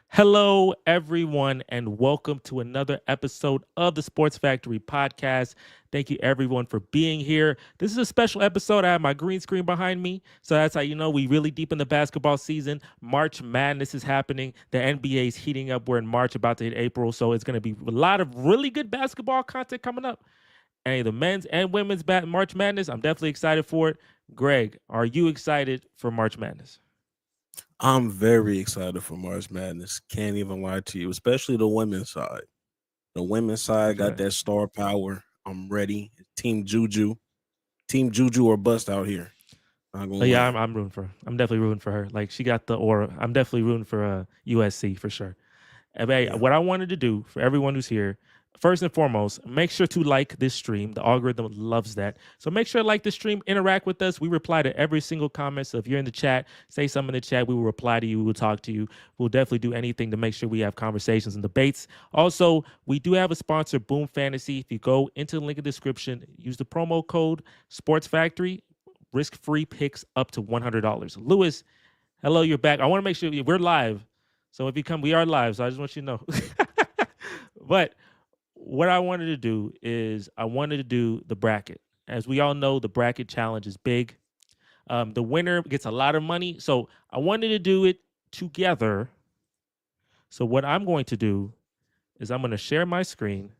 Hello, everyone, and welcome to another episode of the Sports Factory podcast. Thank you, everyone, for being here. This is a special episode. I have my green screen behind me. So that's how you know we really deep in the basketball season. March Madness is happening. The NBA is heating up. We're in March, about to hit April. So it's going to be a lot of really good basketball content coming up. And the men's and women's March Madness, I'm definitely excited for it. Greg, are you excited for March Madness? I'm very excited for March Madness. Can't even lie to you, especially the women's side. The women's side That's got right. that star power. I'm ready. Team Juju or bust out here. Not gonna But yeah, lie. I'm definitely rooting for her. Like she got the aura. I'm definitely rooting for USC for sure. And hey, Yeah. what I wanted to do for everyone who's here, first and foremost, make sure to like this stream. The algorithm loves that. So make sure to like the stream, interact with us. We reply to every single comment. So if you're in the chat, say something in the chat. We will reply to you. We will talk to you. We'll definitely do anything to make sure we have conversations and debates. Also, we do have a sponsor, Boom Fantasy. If you go into the link in the description, use the promo code Sports Factory, risk-free picks up to $100. Lewis, hello, you're back. I want to make sure we're live. So if you come, we are live. So I just want you to know. But what I wanted to do is I wanted to do the bracket. As we all know, the bracket challenge is big. The winner gets a lot of money. So I wanted to do it together. So what I'm going to do is I'm going to share my screen.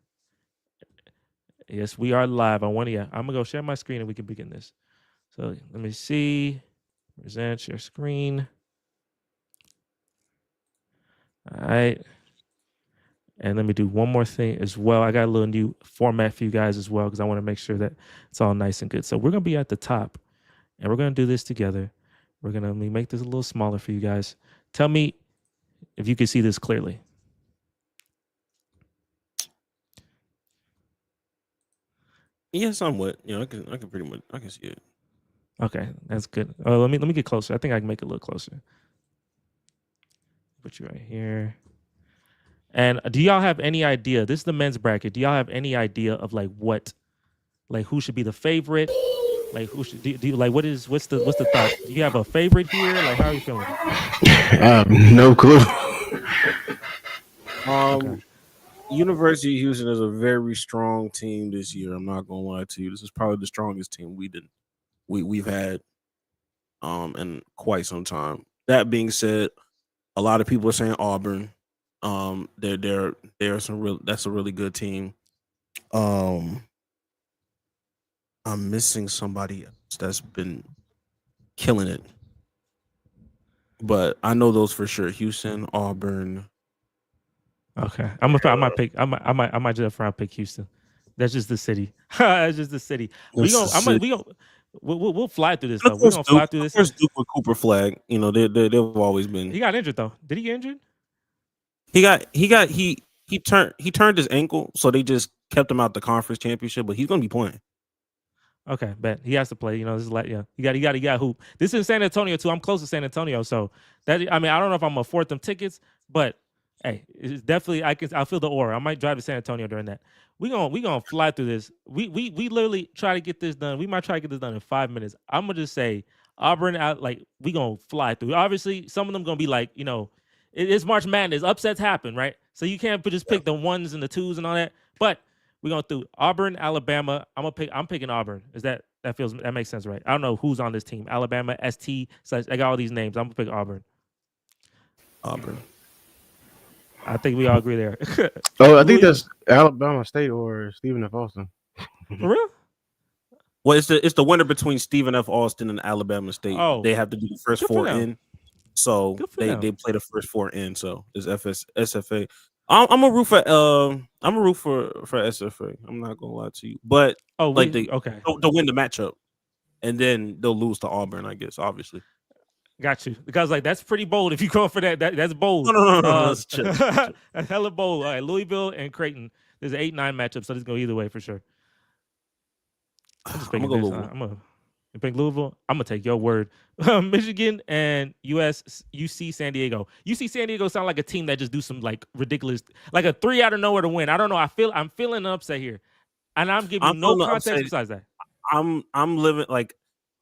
Yes, we are live. I'm gonna go share my screen and we can begin this. So let me see. Present your screen. All right. And let me do one more thing as well. I got a little new format for you guys as well because I want to make sure that it's all nice and good. So we're going to be at the top and we're going to do this together. We're going to make this a little smaller for you guys. Tell me if you can see this clearly. Yeah, somewhat. I can pretty much I can see it. Okay, that's good. Let me get closer. I think I can make it a little closer. Put you right here. And do y'all have any idea? This is the men's bracket. Do y'all have any idea of like who should be the favorite? Like who should do you like what's the thought? Do you have a favorite here? Like how are you feeling? No clue. Okay. Um University of Houston is a very strong team this year. I'm not gonna lie to you. This is probably the strongest team we've had in quite some time. That being said, a lot of people are saying Auburn. They're some real that's a really good team. Um I'm missing somebody else that's been killing it. But I know those for sure. Houston, Auburn. Okay. I might just around pick Houston. That's just the city. That's just the city. We This gonna is I'm gonna it. we gonna we'll fly through this And though. We're gonna fly through Of this. course, Duke with Cooper Flag. They've always been. He got injured though. Did he get injured? He turned his ankle, so they just kept him out the conference championship. But he's gonna be playing. Okay, bet he has to play. This is like he got hoop. This is San Antonio too. I'm close to San Antonio, so that I mean I don't know if I'm gonna afford them tickets, but hey, it's definitely I feel the aura. I might drive to San Antonio during that. We gonna fly through this. We literally try to get this done. We might try to get this done in 5 minutes. I'm gonna just say Auburn out like we gonna fly through. Obviously, some of them gonna be like it's March Madness. Upsets happen, right? So you can't just Yeah. pick the ones and the twos and all that, but. We're going through Auburn, Alabama. I'm picking Auburn. That makes sense, right? I don't know who's on this team. Alabama, ST, such I got all these names. I'm gonna pick Auburn. Auburn. I think we all agree there. Oh, I think Louis, that's Alabama State or Stephen F. Austin. for real? Well, it's the winner between Stephen F. Austin and Alabama State. Oh, They have to do the first good for four them. in, so Good for they them. play the first four in. So it's SFA. I'm a root for I'm a root for SFA. I'm not gonna lie to you, but Oh, like we okay. they'll win the matchup, and then they'll lose to Auburn. I guess obviously. Got you. Because like that's pretty bold. If you go for that's bold. No. Let's chill. That's hella bold. All right, Louisville and Creighton. There's an 8-9 matchup, so this go either way for sure. I'm just I'm gonna picking go this. Louisville. You pick Louisville. I'm gonna take your word. Michigan and UC San Diego. UC San Diego sound like a team that just do some like ridiculous, like a 3 out of nowhere to win. I don't know. I'm feeling an upset here, and I'm giving you I'm no feeling context upset. besides that. I'm living like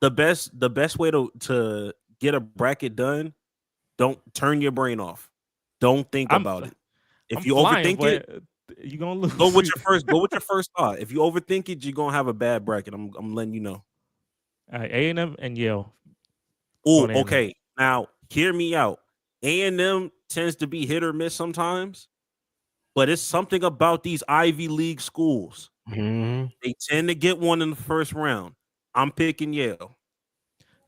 the best way to get a bracket done. Don't turn your brain off. Don't think I'm- about it. If I'm you flying, overthink it, but you gonna lose. go with your first thought. If you overthink it, you're gonna have a bad bracket. I'm letting you know. All right, A&M and Yale. Oh, Going A&M. okay. Now hear me out. A&M tends to be hit or miss sometimes, but it's something about these Ivy League schools. Mhm. They tend to get one in the first round. I'm picking Yale.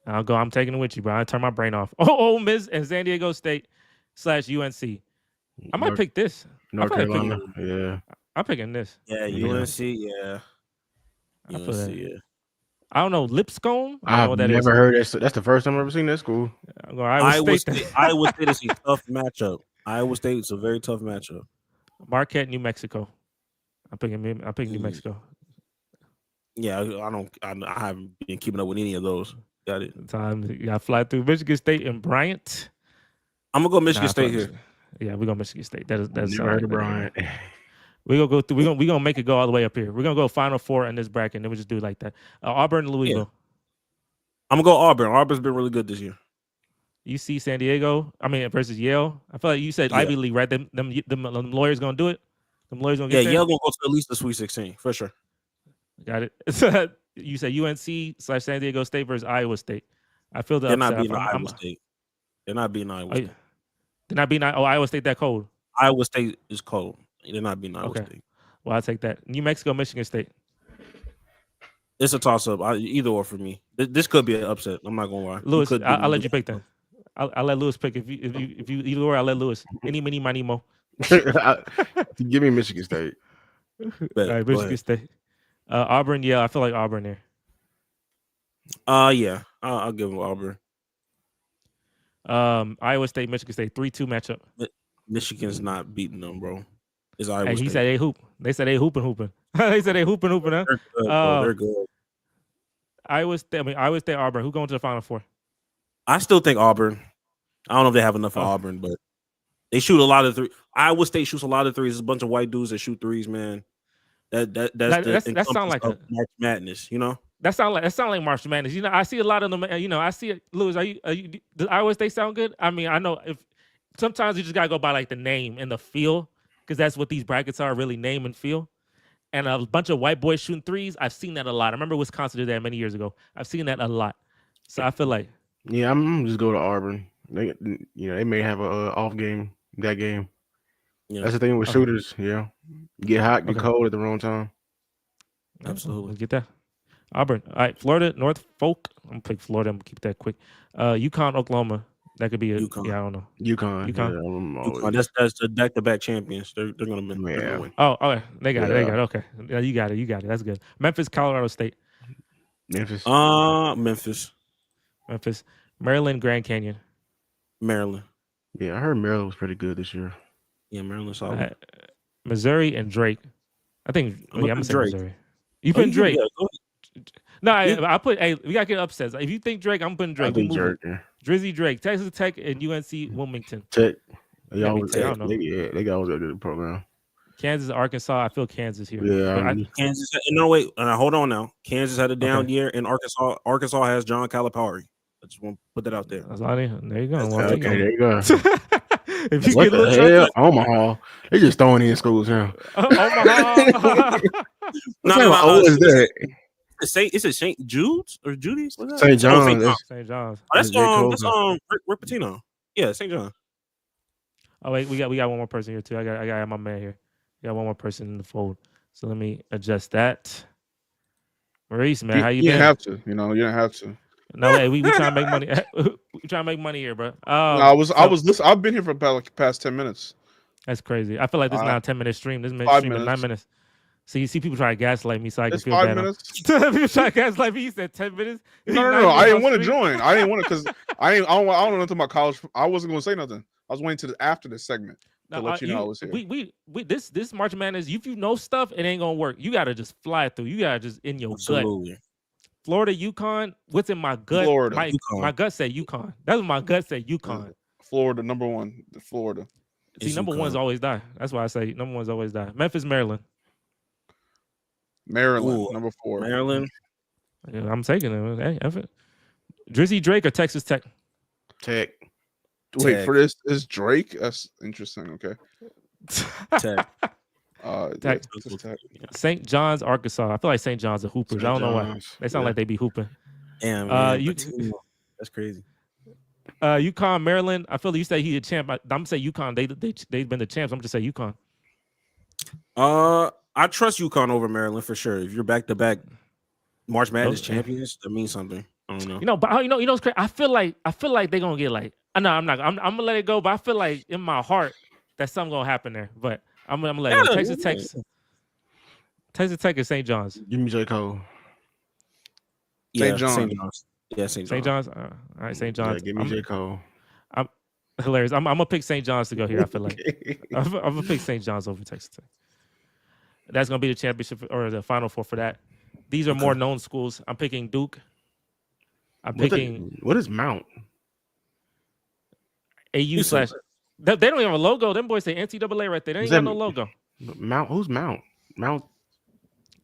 I'll go. I'm taking it with you, bro. I turn my brain off. Oh, Ole Miss and San Diego State / UNC. I might pick this. North probably pick Carolina. Yeah. I'm picking this. Yeah, Yeah. UNC. Yeah, I feel UNC. that. Yeah. I don't know. Lipscomb? I don't know I've what that never is. heard that. That's the first time I've ever seen that school. I'm going Iowa State. Iowa State is a tough matchup. Iowa State is a very tough matchup. Marquette, New Mexico. I'm picking New Mexico. Yeah, I haven't been keeping up with any of those. Got it. Time you got to fly through Michigan State and Bryant. I'm gonna go Michigan Nah, State fuck here. Michigan. Yeah, we're going Michigan State. That's Never heard of Bryant. We're gonna go through. We're gonna make it go all the way up here. We're gonna go Final Four in this bracket, and then we just do it like that. Auburn, Louisville. I'm gonna go Auburn. Auburn's been really good this year. UC San Diego. I mean versus Yale. I feel like you said Yeah. Ivy League, right? Them lawyers gonna do it. Them lawyers gonna Yeah, get there? Yale gonna go to at least the Sweet 16 for sure. Got it. You said UNC / San Diego State versus Iowa State. I feel the They're not upset. beating Iowa State. They're not beating Iowa State. They're not beating Iowa State that cold. Iowa State is cold. They're not beating Iowa Okay. State. Well, I'll take that. New Mexico, Michigan State. It's a toss up. Either or for me. This could be an upset. I'm not gonna lie. Lewis, I'll let you pick then. I'll let Lewis pick. If you either or, I'll let Lewis. Any, mini, money, mo. Give me Michigan State. All right, Michigan State. Auburn, yeah, I feel like Auburn there. Yeah, I'll give them Auburn. Iowa State, Michigan State, 3-2 matchup. Michigan's not beating them, bro. It's Iowa Hey, State. he said they hoop. They said they hooping. They said they hooping, huh? They're good, bro. They're good. Iowa State, Auburn. Who going to the Final Four? I still think Auburn. I don't know if they have enough for Auburn, but they shoot a lot of threes. Iowa State shoots a lot of threes. There's a bunch of white dudes that shoot threes, man. That sound like a March Madness, you know? That sound like March Madness. You know, I see a lot of them. You know, I see it. Lewis, does Iowa State sound good? I mean, I know if sometimes you just gotta go by like the name and the feel, because that's what these brackets are, really name and feel. And a bunch of white boys shooting threes. I've seen that a lot. I remember Wisconsin did that many years ago. I've seen that a lot. So I feel like Yeah, I'm gonna just go to Auburn. They may have a off game that game. Yeah. That's the thing with shooters. Yeah, get hot, get Okay. cold at the wrong time. Absolutely. Let's get that. Auburn. All right, Florida, Norfolk. I'm gonna pick Florida. I'm gonna keep that quick. UConn, Oklahoma. That could be a UConn. Yeah, I don't know. UConn. UConn. Yeah, I'm UConn, always- that's the back-to-back champions. They're gonna win. They're gonna win. Oh, okay. They got it. Yeah. Okay. Yeah, you got it. That's good. Memphis, Colorado State. Memphis. Memphis, Maryland, Grand Canyon. Maryland. Yeah, I heard Maryland was pretty good this year. Yeah, Maryland's solid. Missouri and Drake. I think. I'm I'm gonna gonna put say Drake. Missouri. You put Drake? Yeah, go ahead. No, Yeah. I put. Hey, we gotta get upsets. If you think Drake, I'm putting Drake. I think Drake. Yeah. Drizzy Drake, Texas Tech and UNC Wilmington. Tech. They Let me always, tell you, I don't know. they always got a good program. Kansas, Arkansas. I feel Kansas here. Yeah, But Kansas. No, wait. Hold on now. Kansas had a down Okay. year, and Arkansas has John Calipari. I just want to put that out there. there you go. That's Well, okay, there you go. if you What get the looked hell? Omaha. They just throwing in schools now. Omaha. What kind of old is that? Is it St. Jude's or Judy's? What's that? St. John's. St. John's. St. John's. Oh, that's J. Cole. Rick Pitino. Yeah, St. John. Oh wait, we got one more person here too. I got my man here. We got one more person in the fold. So let me adjust that. Maurice, man, how you You been? have to, you don't have to. No, hey, we trying to make money. We trying to make money here, bro. No, I was listening. I've been here for about like past 10 minutes. That's crazy. I feel like this is not a 10-minute stream. This is 5 stream is 9 minutes. minutes. So you see people try to gaslight me, so I can It's feel 5 bad. minutes. People try to gaslight me. He said 10 minutes. No. I didn't want to join. I didn't want to because I don't know nothing about college. I wasn't going to say nothing. I was waiting to after this segment to let you know I was here. We this March Madness. If you know stuff, it ain't gonna work. You gotta just fly through. You gotta just in your gut. Absolutely. Florida, UConn. What's in my gut? Florida, UConn. My gut said UConn. That's what my gut said. UConn. Florida, number one. Florida. See, It's number UConn. ones always die. That's why I say number ones always die. Memphis, Maryland. Maryland, Ooh, number 4. Maryland. Yeah, I'm taking it. Hey, Drizzy Drake or Texas Tech? Tech. Wait Tech. for this. Is Drake? That's interesting. Okay. Tech. Tech. Just Tech. St. John's, Arkansas. I feel like St. John's are hoopers. I don't know why. They sound like they be hooping. Damn, man. That's crazy. UConn, Maryland. I feel like you say he a champ. I'm gonna say UConn. They've been the champs. I'm just say UConn. I trust UConn over Maryland for sure. If you're back to back March Madness Okay. champions, that means something. I don't know. You know, but you know what's crazy? I feel like they're gonna get like. No, I'm not. I'm gonna let it go. But I feel like in my heart that something gonna happen there. But I'm gonna let it go. Texas Tech is St. John's. Give me J. Cole. Yeah, St. John. St. John's. Yeah, St. St. John's. John's. All right, St. Yeah, John's. give me J. Cole. Hilarious. I'm gonna pick St. John's to go here. I feel like I'm gonna pick St. John's over Texas Tech. That's gonna be the championship or the Final Four for that. These are more known schools. I'm picking Duke. I'm picking What is Mount? AU slash. They don't even have a logo. Them boys say NCAA right there. They ain't got no logo. Mount? Who's Mount? Mount?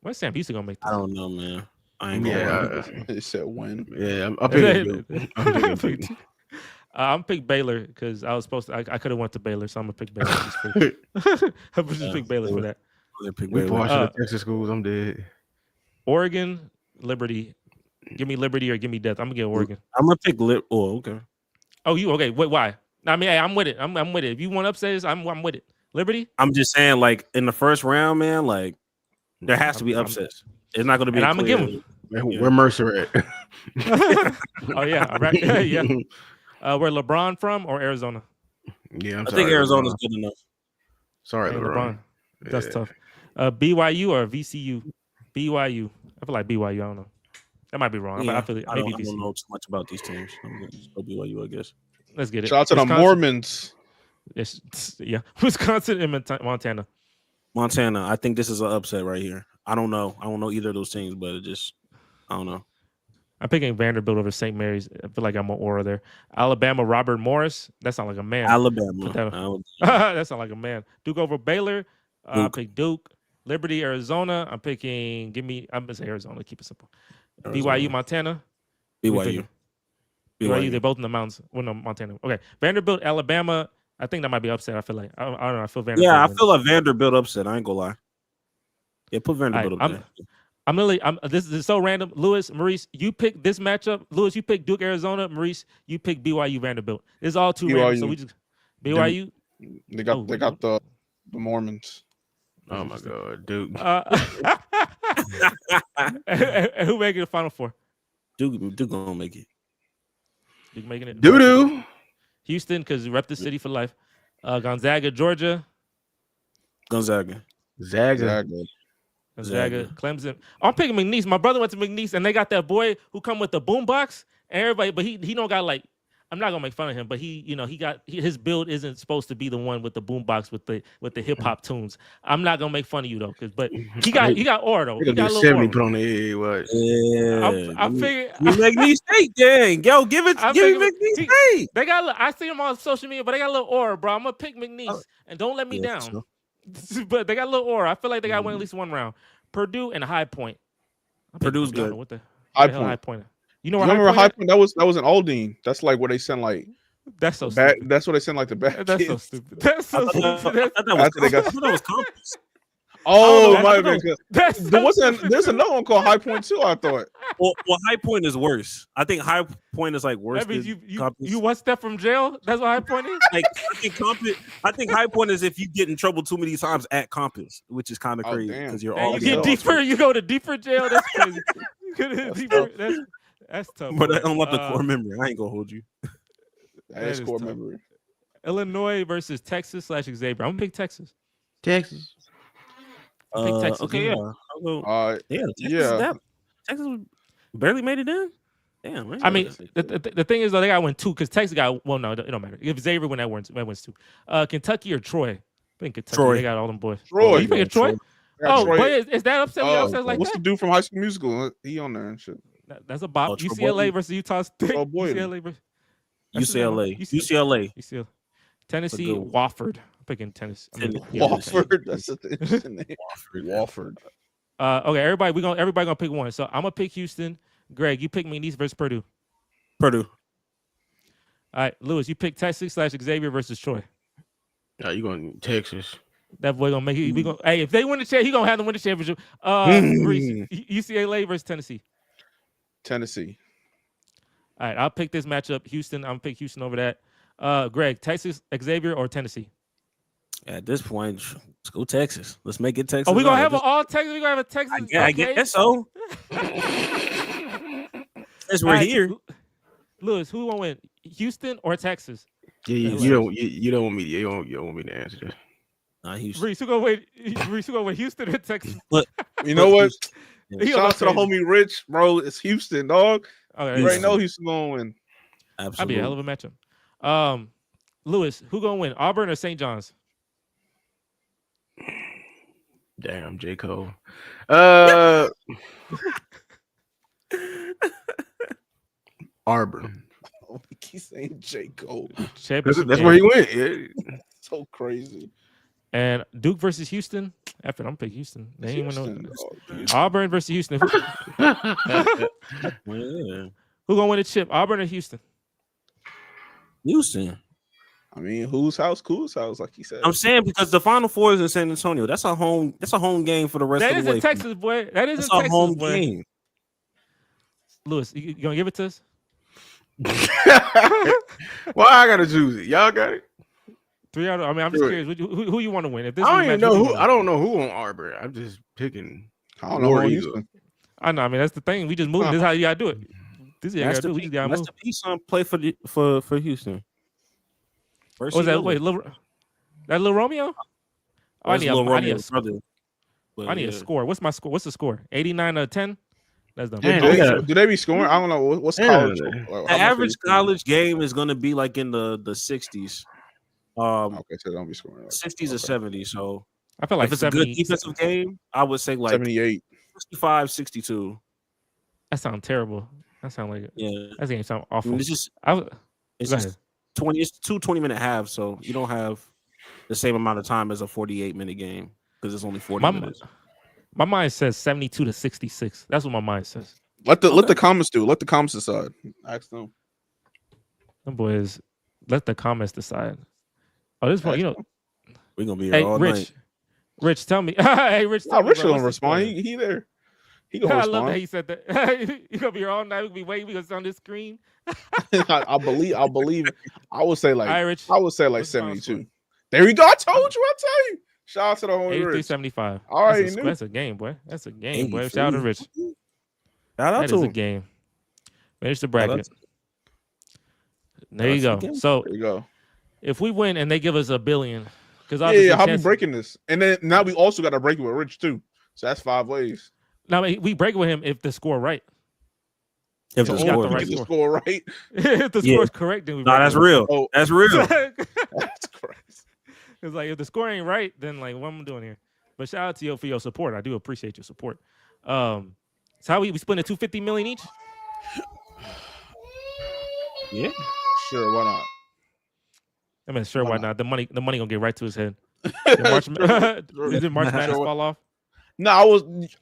When's Sam Houston gonna make this? I don't know, man. I ain't gonna lie. It said when. Yeah, I'm picking Duke. I'm picking Duke. I'm pick Baylor because I was supposed to. I could have went to Baylor, so I'm gonna pick Baylor. I'm just pick Baylor for that. We partial to Texas schools. I'm dead. Oregon, Liberty. Give me Liberty or give me death. I'm gonna get Oregon. I'm gonna pick Oh, okay. Oh, you okay? Wait, why? I mean, hey, I'm with it. I'm with it. If you want upsets, I'm with it. Liberty. I'm just saying, like in the first round, man, like there has to be upsets. It's not gonna be. And I'm gonna give them. Where Mercer at? Oh yeah, right. Yeah. Where LeBron from or Arizona? Yeah, I think Arizona's good enough. Sorry, Hey, LeBron. That's Yeah. tough. BYU or VCU? BYU. I feel like BYU. I don't know. That might be wrong. Yeah, I feel like I maybe don't VCU. know too much about these teams. I'm gonna just go BYU, I guess. Let's get it. Shout out to the Wisconsin- Mormons. Yes, yeah. Wisconsin and Montana. Montana, I think this is an upset right here. I don't know. I don't know either of those teams, but it just, I don't know. I'm picking Vanderbilt over St. Mary's. I feel like I'm an aura there. Alabama, Robert Morris. That sounds like a man. Alabama. That sounds like a man. Duke over Baylor. I Duke. pick Duke. Liberty, Arizona. I'm picking. I'm gonna say Arizona. Keep it simple. Arizona. BYU, Montana. BYU. BYU. They're both in the mountains. Well, no, Montana. Okay. Vanderbilt, Alabama. I think that might be upset. I feel like I don't know. I feel Vanderbilt. Yeah, I wins. feel like Vanderbilt upset. I ain't gonna lie. Yeah, put Vanderbilt up there. This is so random. Lewis, Maurice, you pick this matchup. Lewis, you pick Duke, Arizona. Maurice, you pick BYU, Vanderbilt. It's all too random. So we just BYU. They got the Mormons. Oh my God, Duke. And who making the Final Four? Duke gonna make it. Duke making it. Doo-doo. Houston, because rep the city for life. Gonzaga, Georgia. Gonzaga. Zaga. Gonzaga, Clemson. I'm picking McNeese. My brother went to McNeese, and they got that boy who come with the boombox, and everybody. But he don't got like. I'm not gonna make fun of him, but his build isn't supposed to be the one with the boombox with the hip hop tunes. I'm not gonna make fun of you though, but he got aura though. He got a little 70 aura. put on the head. What? Yeah. I figured. You make me state, dang. Yo, give me he- state. They got. I see him on social media, but they got a little aura, bro. I'm gonna pick McNeese, and don't let me Yeah, down. sure. But they got a little aura. I feel like they got to win at least one round. Purdue and High Point. I'm picking Purdue's Purdue. I don't good. know what the High hell Point. High Point. You You know where remember High High Point? Point? That was in Aldine. That's like where they send like That's so bad. stupid. That's what they send like the bad. That's so kids. stupid. That's so I thought stupid. that was, After they got- I thought that was Compass. Oh, that's it might have no. been. 'Cause That's There so wasn't. stupid. There's another one called High Point too. I thought. Well, High Point is worse. I think High Point is like worse That means than you Compass. one step from jail. That's what High Point is. Like I think High Point is if you get in trouble too many times at Compass, which is kind of Oh, crazy damn. because you're Man, all you get deeper. You go to deeper jail. That's crazy. You go to That's deeper. tough. That's tough. But bro. I don't want the core memory. I ain't gonna hold you. That is is core tough. memory. Illinois versus Texas / Xavier. I'm gonna pick Texas. Texas. Pick Texas. Okay, yeah. I'll go. Yeah, Texas barely made it in. Damn, man. I mean, the thing is though, they got to win two because Texas got. Well, no, it don't matter. If Xavier win, that wins two. Kentucky or Troy? I think Kentucky. Troy. They got all them boys. Troy. Oh, you picking Troy? I got Oh, Troy. but is that upset? Upset like What's that? the dude from High School Musical? He on there and shit. That's a bop. Oh, Troy UCLA Bolton? versus Utah State. Oh, boy. UCLA versus that's his UCLA. name? UCLA. Tennessee, good one. Wofford. I'm picking Tennessee. Wofford. That's an interesting name. Wofford. Okay, everybody gonna pick one. So I'm gonna pick Houston. Greg, you pick McNeese versus Purdue. Purdue. All right, Lewis, you pick Texas / Xavier versus Troy. You going Texas? That boy gonna make it. We gonna. Hey, if they win the championship, he gonna have to win the championship. Reese, UCLA versus Tennessee. Tennessee. All right, I'll pick this matchup. Houston. I'm gonna pick Houston over that. Greg, Texas, Xavier, or Tennessee? At this point, let's go Texas. Let's make it Texas. Oh, we gonna have an an all Texas. We gonna have a Texas. I guess so. Since we're here. Lewis, who gonna win? Houston or Texas? Yeah, you don't want me. You don't want me to answer this. Houston. Reese, who gonna win? Reese, who gonna win? Houston or Texas? You know what? He Shout gonna out to the go homie Rich, bro. It's Houston, dog. Okay, You already know Houston gonna win. that'd Absolutely. be a hell of a matchup. Lewis, who gonna win? Auburn or St. John's? Damn, J. Cole. Auburn. Oh, he keeps saying J. Cole. Championship That's game. where he went. Yeah. So crazy. And Duke versus Houston. After I'm picking Houston. They ain't win Houston, no. dog. Auburn versus Houston. Who Yeah. gonna win the chip? Auburn or Houston? Houston. I mean, whose house? Whose house? Like he said. I'm saying because the Final Four is in San Antonio. That's a home game for the rest That of the way. isn't Texas, boy. That isn't That's a Texas, home boy. game. Lewis, you gonna give it to us? Why I gotta choose it? Y'all got it. 3 out of. I mean, I'm just Sure. curious. Who you want to win? If this I don't is a even match, know you who. wanna I don't know who on Auburn. I'm just picking. I don't know War who Eagle. Houston. I know. I mean, that's the thing. We just moving. This is how you gotta do it. This is how you gotta do it. We just gotta That's move. the piece on play for Houston. First What was you that? know. Wait, that little Romeo? Oh, I That's need Lil a Romeo's brother. But, I need a yeah. score. What's my score? What's the score? 89 out of 10? That's done. Damn, Do they got- do they be scoring? I don't know. What's Yeah. college? The average college game is going to be like in the 60s. Okay, so they don't be scoring. 60s or 70s. So I feel like if it's a 70. good defensive game, I would say like 78. 65, 62. That sounds terrible. That sound like Yeah. that game sound I awful. mean, it's just Go it's ahead. just 20. It's 2 20-minute halves, so you don't have the same amount of time as a 48-minute game because it's only 40 minutes. My mind says 72 to 66. That's what my mind says. Let the comments do. Let the comments decide. Ask them. Them boys, let the comments decide. Oh, this one, you know. We're gonna be here Hey, all Rich. night. Rich, tell me. Hey, Rich, Nah, tell me, Rich bro, don't what's the respond. score? He there. He gonna I love that respond. he said that. You gonna be here all night. We gonna be waiting. We gonna sit on this screen. I believe. I would say like. All right, Rich. I would say like What's the final 72. There you go. I told you. I tell you. Shout out to the homie 83 Rich. 75. I already knew. That's a game, boy. That's a game, boy. Shout out to Rich. Shout out That to is a him. game. Finish the out bracket. to- There you That's a go. game. So There you go. if we win and they give us $1 billion, because Yeah, I'll be breaking this. And then now we also got to break it with Rich too. So that's 5 ways. Now we break with him if the score right. If So the we got score- the right Get the score. score right. If the Yeah. score is correct, then we. Nah, break that's with him. real. Oh, That's real. that's crazy. It's like if the score ain't right, then like what am I doing here? But shout out to you for your support. I do appreciate your support. So how we split it 250 million each? Yeah. Sure, why not? I mean, sure, Why why not? not? The money gonna get right to his head. Did March, did March Madness Sure. fall off? No,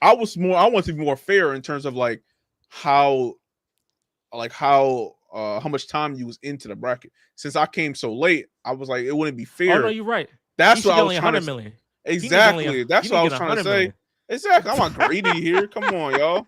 I want to be more fair in terms of like how much time you was into the bracket. Since I came so late, I was like, it wouldn't be fair. Oh no, you're right. That's He what should I only was trying 100 to million. Exactly. That's what I was trying to say. Million. Exactly. I'm not greedy here. Come on, y'all.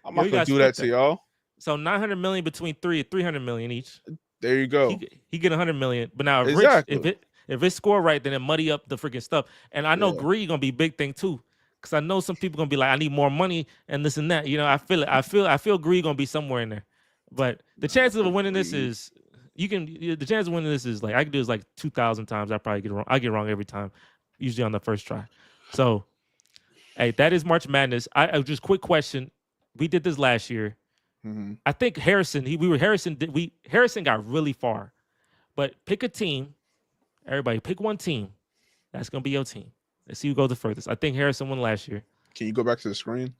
I'm Yo, not you gonna gotta do that split to that. y'all. So 900 million between 300 million each. There you go. He get 100 million. But now if Exactly. Rich, if it score right, then it muddy up the freaking stuff. And I know Yeah. greed gonna be a big thing too. Cause I know some people gonna be like, I need more money and this and that. You know, I feel it. I feel greed gonna be somewhere in there. But the chances of winning this is the chance of winning this is like I can do this like 2,000 times. I probably get it wrong. I get wrong every time, usually on the first try. So, hey, that is March Madness. I just quick question. We did this last year. Mhm. I think Harrison got really far. But pick a team. Everybody pick one team. That's gonna be your team. Let's see who goes the furthest. I think Harrison won last year. Can you go back to the screen?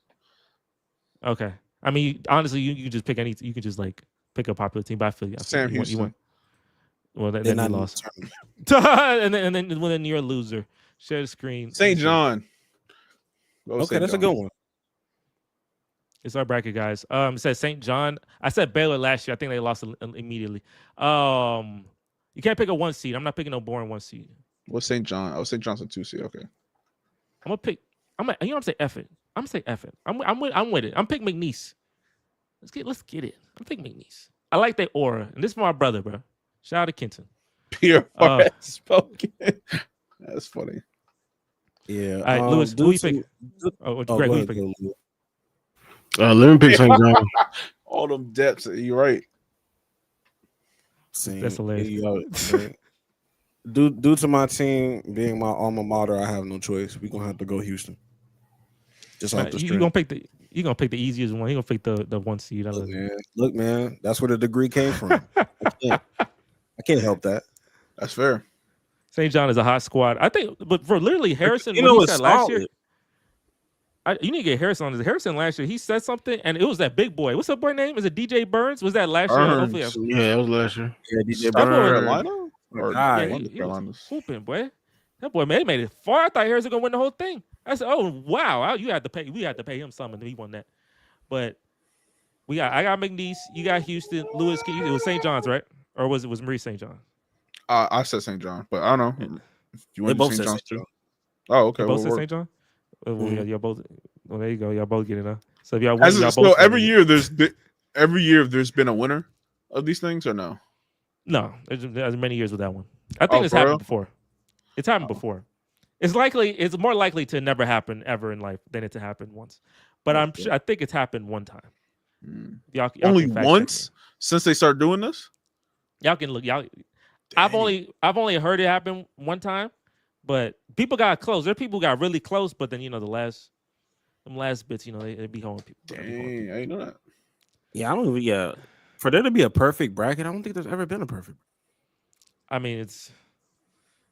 Okay. I mean, honestly, you can just pick any. You can just like pick a popular team. But I feel you. I feel Sam you won- Houston. Well, then They're you not lost. determined. and then you're a loser. Share the screen. St. John. Go Okay, St. that's a John. good one. It's our bracket, guys. It says St. John. I said Baylor last year. I think they lost immediately. You can't pick a 1 seed. I'm not picking no boring 1 seed. What's St. John? Oh, St. John's a 2 seed. Okay. I'm gonna pick. You know what I'm saying? F it. I'm gonna say F it. I'm with it. I'm picking McNeese. Let's get it. I'm picking McNeese. I like their aura, and this is for my brother, bro. Shout out to Kenton. Pure spoken. That's funny. Yeah. All right, Lewis, who you picking? Oh, Greg, who you picking? Let me pick St. John. All them depths. You're right. That's hilarious. Due to my team being my alma mater, I have no choice. We're gonna have to go Houston. Just off the You're strength. gonna pick the easiest one. You're gonna pick the 1 seed. Look, man, that's where the degree came from. I can't help that. That's fair. St. John is a hot squad. I think, but for literally Harrison, You what know he it's said last year, solid. you need to get Harrison on this. Harrison last year, he said something, and it was that big boy. What's that boy name? Is it DJ Burns? Was that last year? Hopefully, Yeah, it was last year. Yeah, DJ That boy- Burns. Carolina? Or Yeah, he one of was Carolinas? hooping, boy. That boy made it far. I thought Harrison gonna win the whole thing. I said, "Oh wow, we had to pay him something. He won that." But I got McNeese. You got Houston. Lewis, it was St. John's, right? Or was Marie St. John? I said St. John, but I don't know. If you They want both to St. said John's St. too. Oh, okay. You both well, said we're- St. John. Well, Mhm. y'all both. Well, there you go. Y'all both get it now. So if y'all win, y'all both. So every win. year there's been a winner of these things or no? No, there's many years with that one. I think Oh, it's for happened real? before. It's happened before. It's more likely to never happen ever in life than it to happen once. But I think it's happened one time. Y'all Only can fact check once me. since they started doing this? Y'all can look. I've only heard it happen one time, but people got close. There are people who got really close, but then the last bits, they be holding people. Dang, I didn't know that. Yeah, I don't even. Yeah, for there to be a perfect bracket, I don't think there's ever been a perfect. I mean,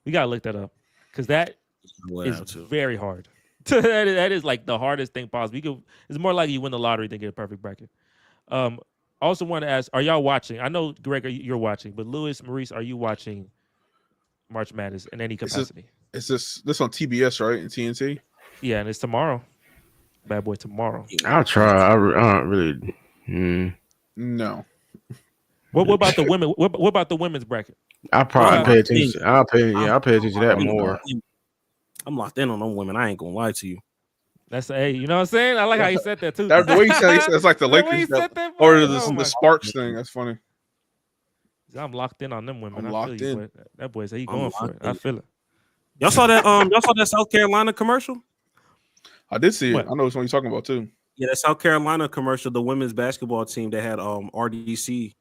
we gotta look that up because that is very hard. that is like the hardest thing possible. It's more likely you win the lottery than get a perfect bracket. Also want to ask, are y'all watching? I know, Greg, you're watching, but Lewis, Maurice, are you watching March Madness in any capacity? Is this on TBS, right? In TNT? Yeah, and it's tomorrow. Bad boy tomorrow. I'll try. I don't really. No. What about the women? What about the women's bracket? I'll probably Well, pay attention. I'll pay attention to that more. I'm locked in on them women. I ain't gonna lie to you. That's you know what I'm saying? I like how you said that too. The way you said it's like the way Lakers he said that, or boy. the Oh my- Sparks thing. That's funny. I'm locked in on them women. I'm I locked feel you, in. boy. That boy said he I'm going for it. locked I in. feel it. Y'all saw that? Y'all saw that South Carolina commercial? I did see it. What? I know it's what you're talking about too. Yeah, that South Carolina commercial. The women's basketball team that had RDC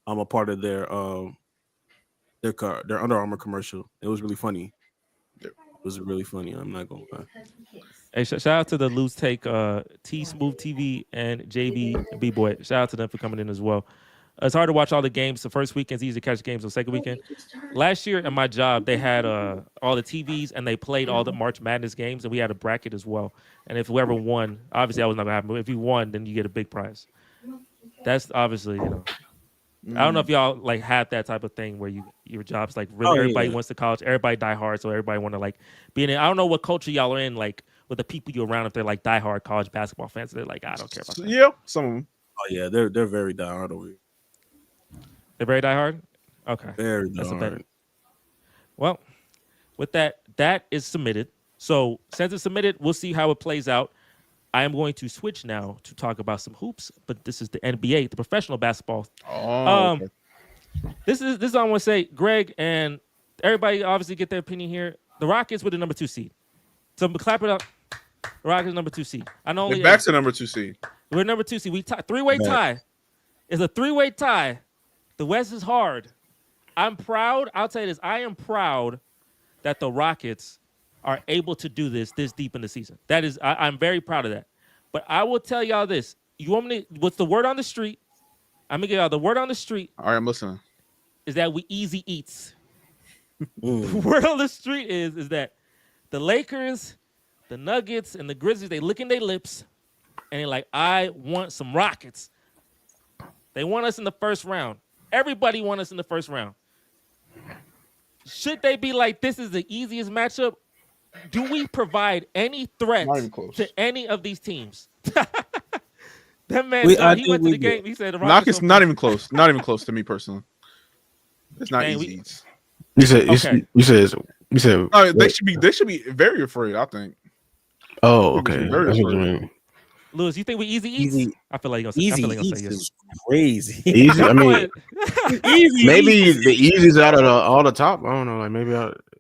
a part of their Under Armour commercial. It was really funny. It was really funny. I'm not gonna lie. Hey, shout out to the Loose Take, T Smooth TV and JB B Boy. Shout out to them for coming in as well. It's hard to watch all the games. The first weekend's easy to catch games. The second weekend, last year at my job, they had all the TVs and they played all the March Madness games, and we had a bracket as well. And if whoever won, obviously that was not gonna happen. But if you won, then you get a big prize. That's obviously I don't know if y'all like had that type of thing where your job's like really everybody wants to college, everybody die hard, so everybody want to like be in it. I don't know what culture y'all are in, like with the people you're around, if they're like diehard college basketball fans. They're like, I don't care about that. Yeah, some of them. Oh yeah, they're very diehard over here. They're very diehard. Okay, Very that's a bet. diehard. Well, with that is submitted. So since it's submitted, we'll see how it plays out. I am going to switch now to talk about some hoops, but this is the NBA, the professional basketball. Oh, okay. This is I want to say, Greg and everybody obviously get their opinion here. The Rockets were the number 2 seed. So clap it up. The Rockets number 2 seed. I know They're only back to number 2 seed. we're number 2 seed. We three-way tie. It's a three-way tie. The West is hard. I'm proud. I'll tell you this. I am proud that the Rockets are able to do this deep in the season. That is, I'm very proud of that. But I will tell y'all this. You want me to, what's the word on the street? I'm going to give y'all the word on the street All right, I'm listening. is that we easy eats. Mm. The word on the street is that the Lakers, the Nuggets, and the Grizzlies, they licking their lips, and they're like, I want some Rockets. They want us in the first round. Everybody want us in the first round. Should they be like, this is the easiest matchup? Do we provide any threat Not even close. to any of these teams? That man, I he think went to we the good. game. He said the Rockets Rockets don't not play. even close. Not even close to me personally. It's not Dang, easy we- eats. You said Okay. you said No, they should be very afraid. I think. Oh, They should okay. be very That's what you afraid. mean. Lewis, you think we easy eats? Easy- I feel like you're gonna say. I feel Easy like you're gonna Eats say yes. is crazy. Easy. I mean, Easy maybe Eats. the easiest out of all the top. I don't know. Like maybe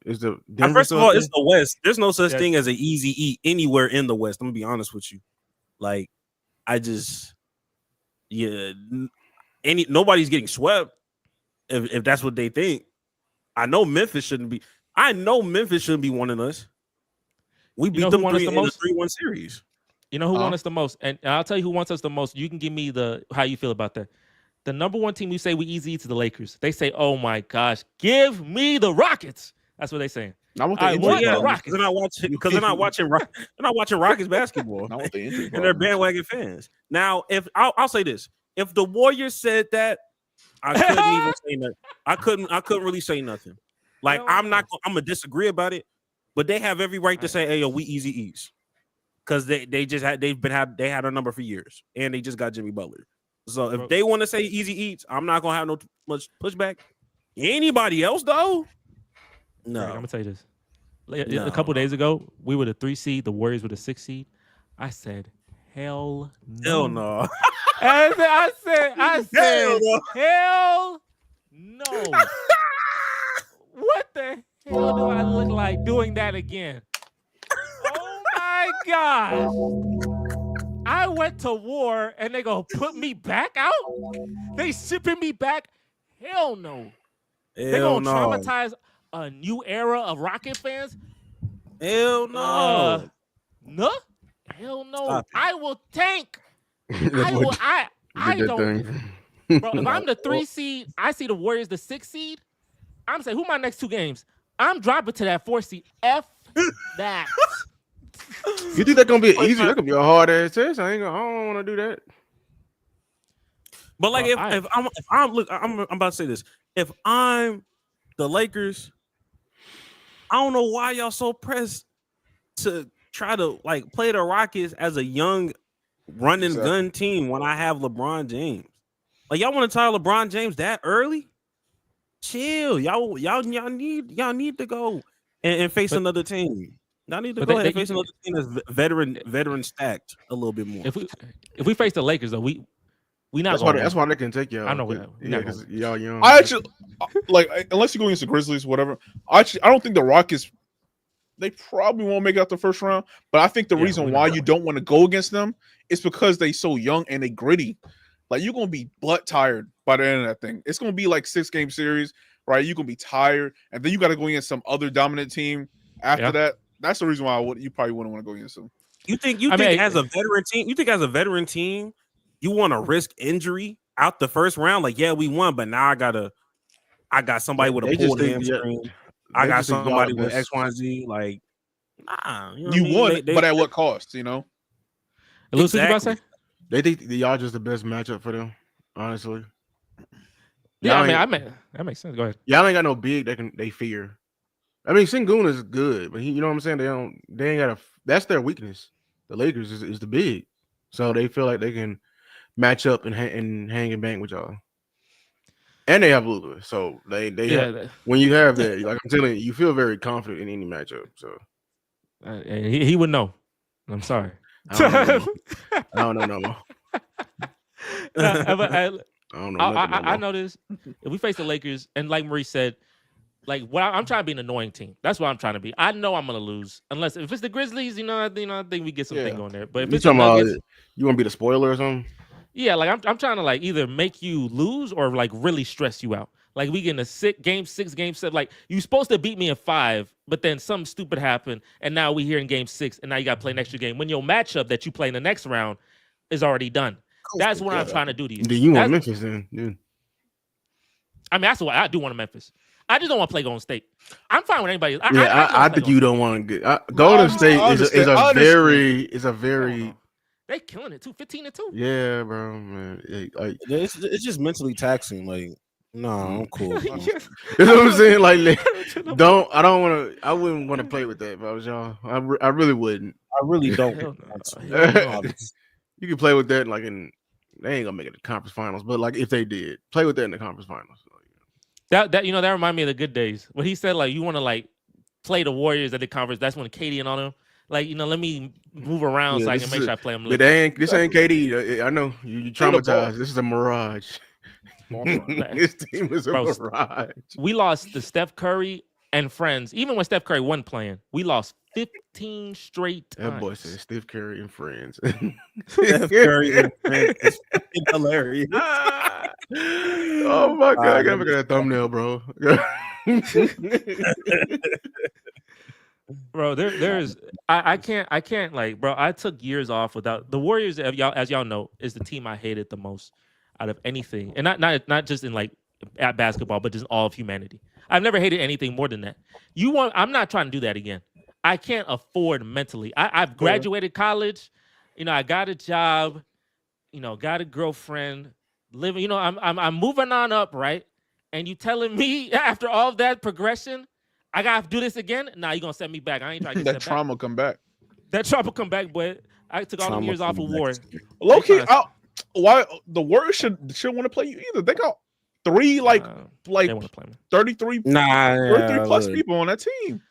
is the Denver First of still all, up it's the West. There's no such Yeah. thing as an easy eat anywhere in the West. I'm gonna be honest with you. Like, nobody's getting swept if that's what they think. I know Memphis shouldn't be. I know Memphis shouldn't be wanting us. We You beat know who them won us three the in a most? 3-1 series. You know who Huh? wants us the most, and I'll tell you who wants us the most. You can give me how you feel about that. The number one team we say we easy eats is the Lakers. They say, "Oh my gosh, give me the Rockets." That's what they saying. Not with I the want injury the problems. Rockets. Because they're not watching Rockets basketball. Not with the injury And they're problems. bandwagon fans. Now, if I'll say this, if the Warriors said that, I couldn't even say nothing. I couldn't really say nothing. Like Hell I'm no. gonna disagree about it, but they have every right to say, "Hey, yo, we easy eats," because they had our number for years, and they just got Jimmy Butler. So if Bro. they want to say easy eats, I'm not gonna have no much pushback. Anybody else though? I'm No. gonna tell you this. No. A couple days ago, we were the 3 seed. The Warriors were the 6 seed. I said, "Hell no." Hell no. I said, Hell no. hell no. What the hell do I look like doing that again? Oh my gosh. I went to war and they gonna put me back out? They shipping me back? Hell no. They Hell gonna no. traumatize a new era of Rocket fans? Hell no. No. Hell no. Stop it. I will tank. That's I what will. I did that don't. thing. Bro, if I'm the 3 seed, I see the Warriors the 6 seed. I'm saying, who my next 2 games? I'm dropping to that 4 seed. F that. You think that's gonna be easy? That could be a hard ass test. I don't want to do that. But like Bro, if I'm about to say this. If I'm the Lakers, I don't know why y'all so pressed to try to like play the Rockets as a young run and gun team when I have LeBron James. Like y'all want to tie LeBron James that early? Chill. Y'all need to go and face another team. Y'all need to But go they- ahead and they- face another team that's veteran stacked a little bit more. If we face the Lakers though, we not That's why. going. That's why they can take y'all. I know, we're Yeah, not because y'all young. I actually like unless you go against the Grizzlies, whatever. I don't think the Rockets. They probably won't make it out the first round, but I think the Yeah, reason we're why not. you don't want to go against them is because they so young and they gritty. Like you're gonna be butt tired by the end of that thing. It's gonna be like 6-game series, right? You're gonna be tired, and then you got to go against some other dominant team after Yeah. that. That's the reason why you probably wouldn't want to go against them. You think I mean, as a veteran team, you want to risk injury out the first round? Like, yeah, we won, but now I got somebody with a They just pulled think- hamstring. They I got just think y'all somebody the with best. X, Y, and Z. Like, nah, you, know what I You mean? won, They- but at what cost? You know, Lewis, what you about to say? Exactly. They think that y'all just the best matchup for them. Honestly, Yeah, Y'all I ain't- mean, that makes sense. Go ahead. y'all ain't got no big they fear. I mean, Sengun is good, but you know what I'm saying. They ain't got a. That's their weakness. The Lakers is the big, so they feel like they can match up and hang and bang with y'all. And they have Luka, so they have, Yeah, when you have that, like I'm telling you, you feel very confident in any matchup. So he would know. I'm sorry. I don't know no more. I don't know no more. But, I don't know. nothing no I more. know this. If we face the Lakers, and like Maurice said, like I'm trying to be an annoying team. That's what I'm trying to be. I know I'm gonna lose unless if it's the Grizzlies. I think we get something Yeah. going there. But if You it's the talking about Nuggets, you want to be the spoiler or something? yeah, like I'm trying to like either make you lose or like really stress you out. Like we get in a game 6, game 7. Like you supposed to beat me in 5, but then something stupid happened, and now we here in game 6, and now you got to play an extra game when your matchup that you play in the next round is already done. That's what I'm trying to do to you. Do you want That's- Memphis then? Yeah. I mean, that's what I do want Memphis. I just don't want to play Golden State. I'm fine with anybody. I think you don't want to get Golden State I is a understand. very They killing it too. 15-2. yeah, bro, man. Like It's just mentally taxing. Like, no, I'm cool. Yeah. you know what I'm saying? Like, I wouldn't want to play with that if I was y'all. I really wouldn't. I really don't. Hell no. You can play with that like in they ain't gonna make it to conference finals. But like if they did, play with that in the conference finals. That that remind me of the good days when he said like you want to like play the Warriors at the conference. That's when KD and all them like let me move around Yeah, so I this can make is sure I play them. But this ain't KD. I know you traumatized. This is a mirage. This team is a Bro, mirage. We lost to Steph Curry and friends. Even when Steph Curry wasn't playing, we lost 15 straight times. That boy said Steph Curry and friends. Steph Curry and friends is fucking hilarious. Oh my god, I gotta look at that thumbnail, bro. Bro, there's I can't like, bro. I took years off without the Warriors. As y'all know, is the team I hated the most out of anything, and not just in like at basketball, but just all of humanity. I've never hated anything more than that. I'm not trying to do that again. I can't afford mentally. I've graduated college, I got a job, got a girlfriend, living. I'm moving on up, right? And you telling me after all of that progression, I gotta do this again? Nah, you gonna set me back. I ain't trying to get that trauma come back. That trauma come back, boy. I took all the years off of war. Low key, why the Warriors should want to play you either? They got three they want to play me. 33 plus people on that team.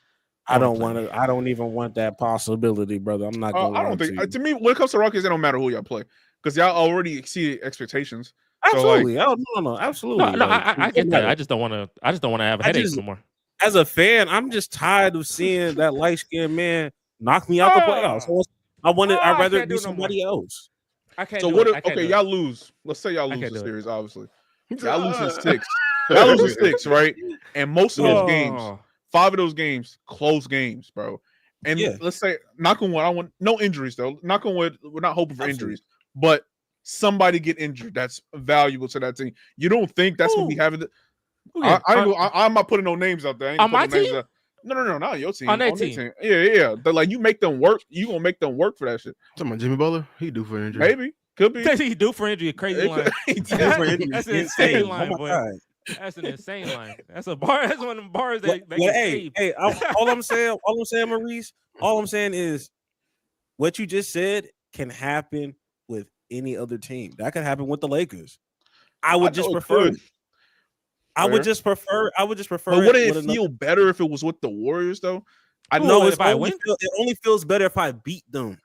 I don't even want that possibility, brother. I'm not gonna I don't think to me when it comes to Rockets, it don't matter who y'all play because y'all already exceeded expectations. Absolutely. So, no, absolutely. No, I get that. I just don't want to have headaches no more. As a fan, I'm just tired of seeing that light-skinned man knock me out the playoffs. So I'd rather be somebody else. I can't. So y'all lose. Let's say y'all lose the series. Obviously, y'all lose in 6. Y'all lose in 6, right? And most of those games, 5 of those games, close games, bro. And let's say, knock on wood, I want no injuries though. Knock on wood, we're not hoping for injuries, but somebody get injured that's valuable to that team. You don't think that's what we have? I'm not putting no names out there. On my team? No, not your team. On their team. Yeah. But like you make them work. You gonna make them work for that shit. Talking about Jimmy Butler, he do for injury. Maybe could be. He do for injury. A crazy line. That's an insane line, boy. That's an insane line. That's a bar. That's one of them bars that they can save. Hey, all I'm saying, Maurice, all I'm saying is what you just said can happen with any other team. That could happen with the Lakers. I would just prefer. I would just prefer. But wouldn't it feel better if it was with the Warriors, though? I know it only feels better if I beat them.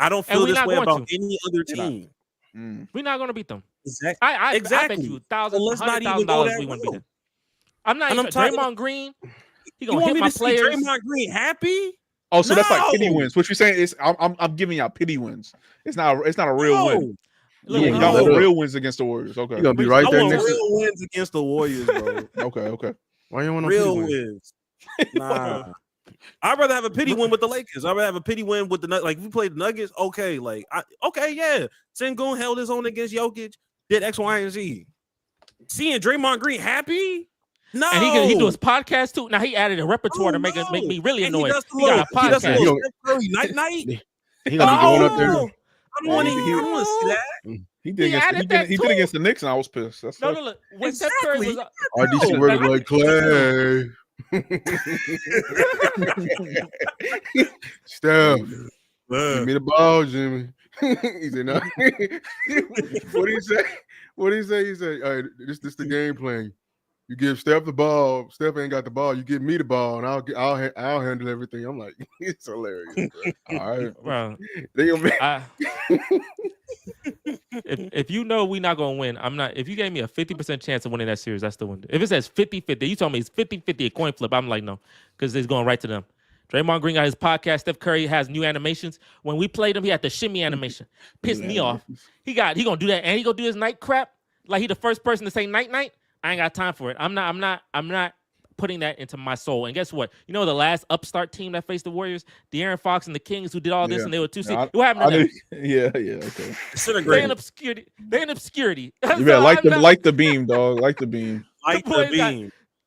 I don't feel this way about any other team. We're not going to beat them. Exactly. I bet you $100,000 we wouldn't beat them. I'm not even Draymond Green. He gonna hit my players. Draymond Green happy? Oh, so that's like pity wins. What you're saying is I'm giving y'all pity wins. It's not a real win. Y'all want real wins against the Warriors. Okay. You're gonna be right there I want next real wins against the Warriors, bro. Okay. Why you want real wins? Nah. I'd rather have a pity win with the Lakers. I'd rather have a pity win with the Nuggets. Like if we played the Nuggets, okay. Like yeah. Sengun held his own against Jokic, did X, Y, and Z. Seeing Draymond Green happy? No. And he do his podcast too. Now he added a repertoire to make me really annoyed. He got a podcast. Night. He gonna be going up there. I don't want to see that. He did against the Knicks, and I was pissed. That's look. When Steph Curry was RDC working like Clay. Steph, give me the ball, Jimmy. He said, "No." What did he say? He said, "All right, this the game plan. You give Steph the ball. Steph ain't got the ball. You give me the ball, and I'll handle everything." I'm like, it's hilarious. Bro. All right, bro. If you know we're not gonna win, I'm not. If you gave me a 50% chance of winning that series, I still win. If it says 50-50, you told me it's 50-50 a coin flip. I'm like, no, because it's going right to them. Draymond Green got his podcast. Steph Curry has new animations. When we played him, he had the shimmy animation. Pissed me off. He gonna do that, and he gonna do his night crap. Like he the first person to say night. I ain't got time for it. I'm not putting that into my soul. And guess what? You know the last upstart team that faced the Warriors, De'Aaron Fox and the Kings, who did all this, and they were 2 seed. What happened to them? Yeah, okay. They in obscurity. You better like the beam, dog. Like the beam.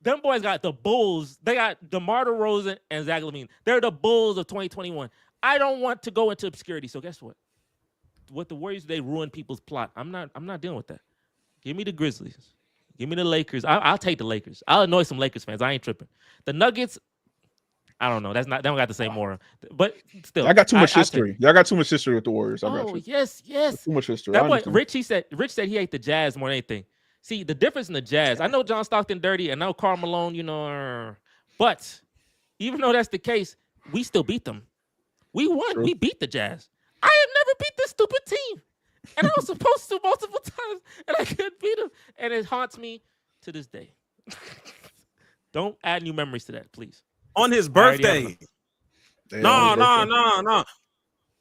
Them boys got the Bulls. They got DeMar DeRozan and Zach LaVine. They're the Bulls of 2021. I don't want to go into obscurity. So guess what? What the Warriors, they ruin people's plot. I'm not dealing with that. Give me the Grizzlies. Give me the Lakers. I'll take the Lakers. I'll annoy some Lakers fans. I ain't tripping. The Nuggets, I don't know. That's not. They don't got the same aura. But still, I got too much I take- history. Y'all got too much history with the Warriors. I got Oh you. yes. Too much history. That I boy understand. Rich said he ate the Jazz more than anything. See the difference in the Jazz. I know John Stockton dirty, and I know Karl Malone. But even though that's the case, we still beat them. We won. True. We beat the Jazz. I have never beat this stupid team, and I was supposed to multiple times, and I couldn't beat them, and it haunts me to this day. Don't add new memories to that, please. On his I already have birthday. They No, on his birthday.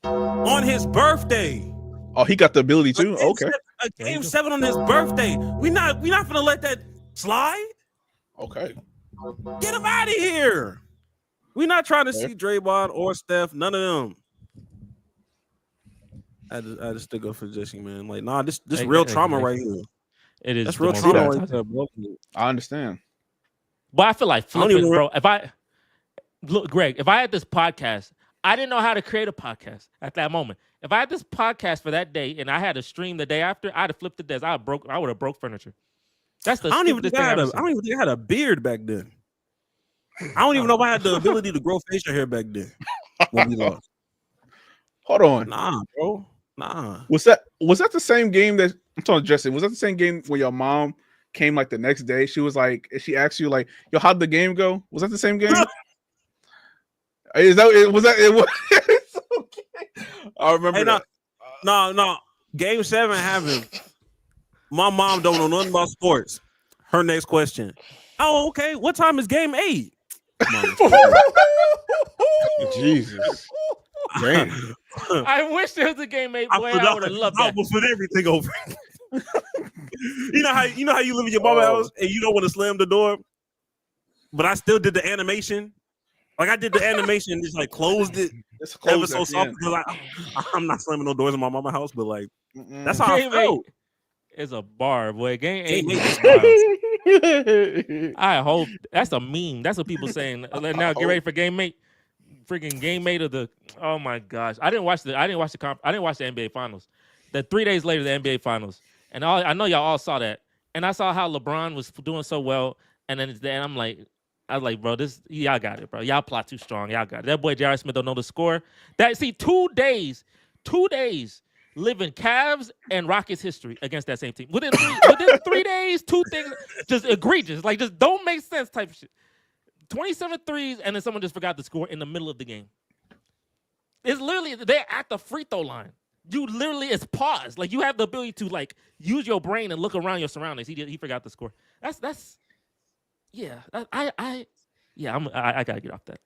no. On his birthday. Oh, he got the ability too. A game Okay. A There you game go. 7 on his birthday. We not gonna let that slide. Okay. Get him out of here. We not trying to Okay. see Draymond or Steph. None of them. I just stick up for Jesse, man. Like, nah, this Hey, real hey, trauma hey. right here. It is That's the real most trauma traumatizing. right there, bro. I understand. But I feel like I don't flipping, even bro. If I look, Greg, if I had this podcast, I didn't know how to create a podcast at that moment. If I had this podcast for that day and I had a stream the day after, I'd have flipped the desk. I would have broke furniture. That's the I don't even stupidest think thing I I've had ever I don't seen. even think I had a beard back then. I don't even know if I had the ability to grow facial hair back then when we lost. Hold on. Nah, bro. Nah. Was that the same game that I'm talking to Justin? Was that the same game where your mom came like the next day? She was like, she asked you like, "Yo, how'd the game go?" Was that the same game? Was that? It was. It's okay. I remember Hey, that. No. Game 7 happened. My mom don't know nothing about sports. Her next question. Oh, okay. What time is game 8? Jesus. Damn. I wish there was a game 8, boy. I would have loved I that. almost put everything over. you know how you live in your mama house and you don't want to slam the door, but I still did the animation. Like I did the animation and just like closed it It's ever close so at the soft end. because I'm not slamming no doors in my mama house, but like Mm-mm. that's how I Game felt. 8 is a bar, boy. Game 8 Game 8 is is wild. I hope that's a meme. That's what people saying. Now get ready for game 8. Freaking game 8 of the. Oh my gosh! I didn't watch the NBA Finals. The 3 days later, the NBA Finals, and I know y'all all saw that. And I saw how LeBron was doing so well, and then I'm like, I was like, bro, y'all got it, bro. Y'all plot too strong. Y'all got it. That boy J.R. Smith don't know the score. 2 days living Cavs and Rockets history against that same team. Within 3 days, 2 things just egregious. Like, just don't make sense type of shit. 27 threes, and then someone just forgot to score in the middle of the game. It's literally, they're at the free throw line. It's paused. Like, you have the ability to, like, use your brain and look around your surroundings. He forgot to score. I gotta get off that.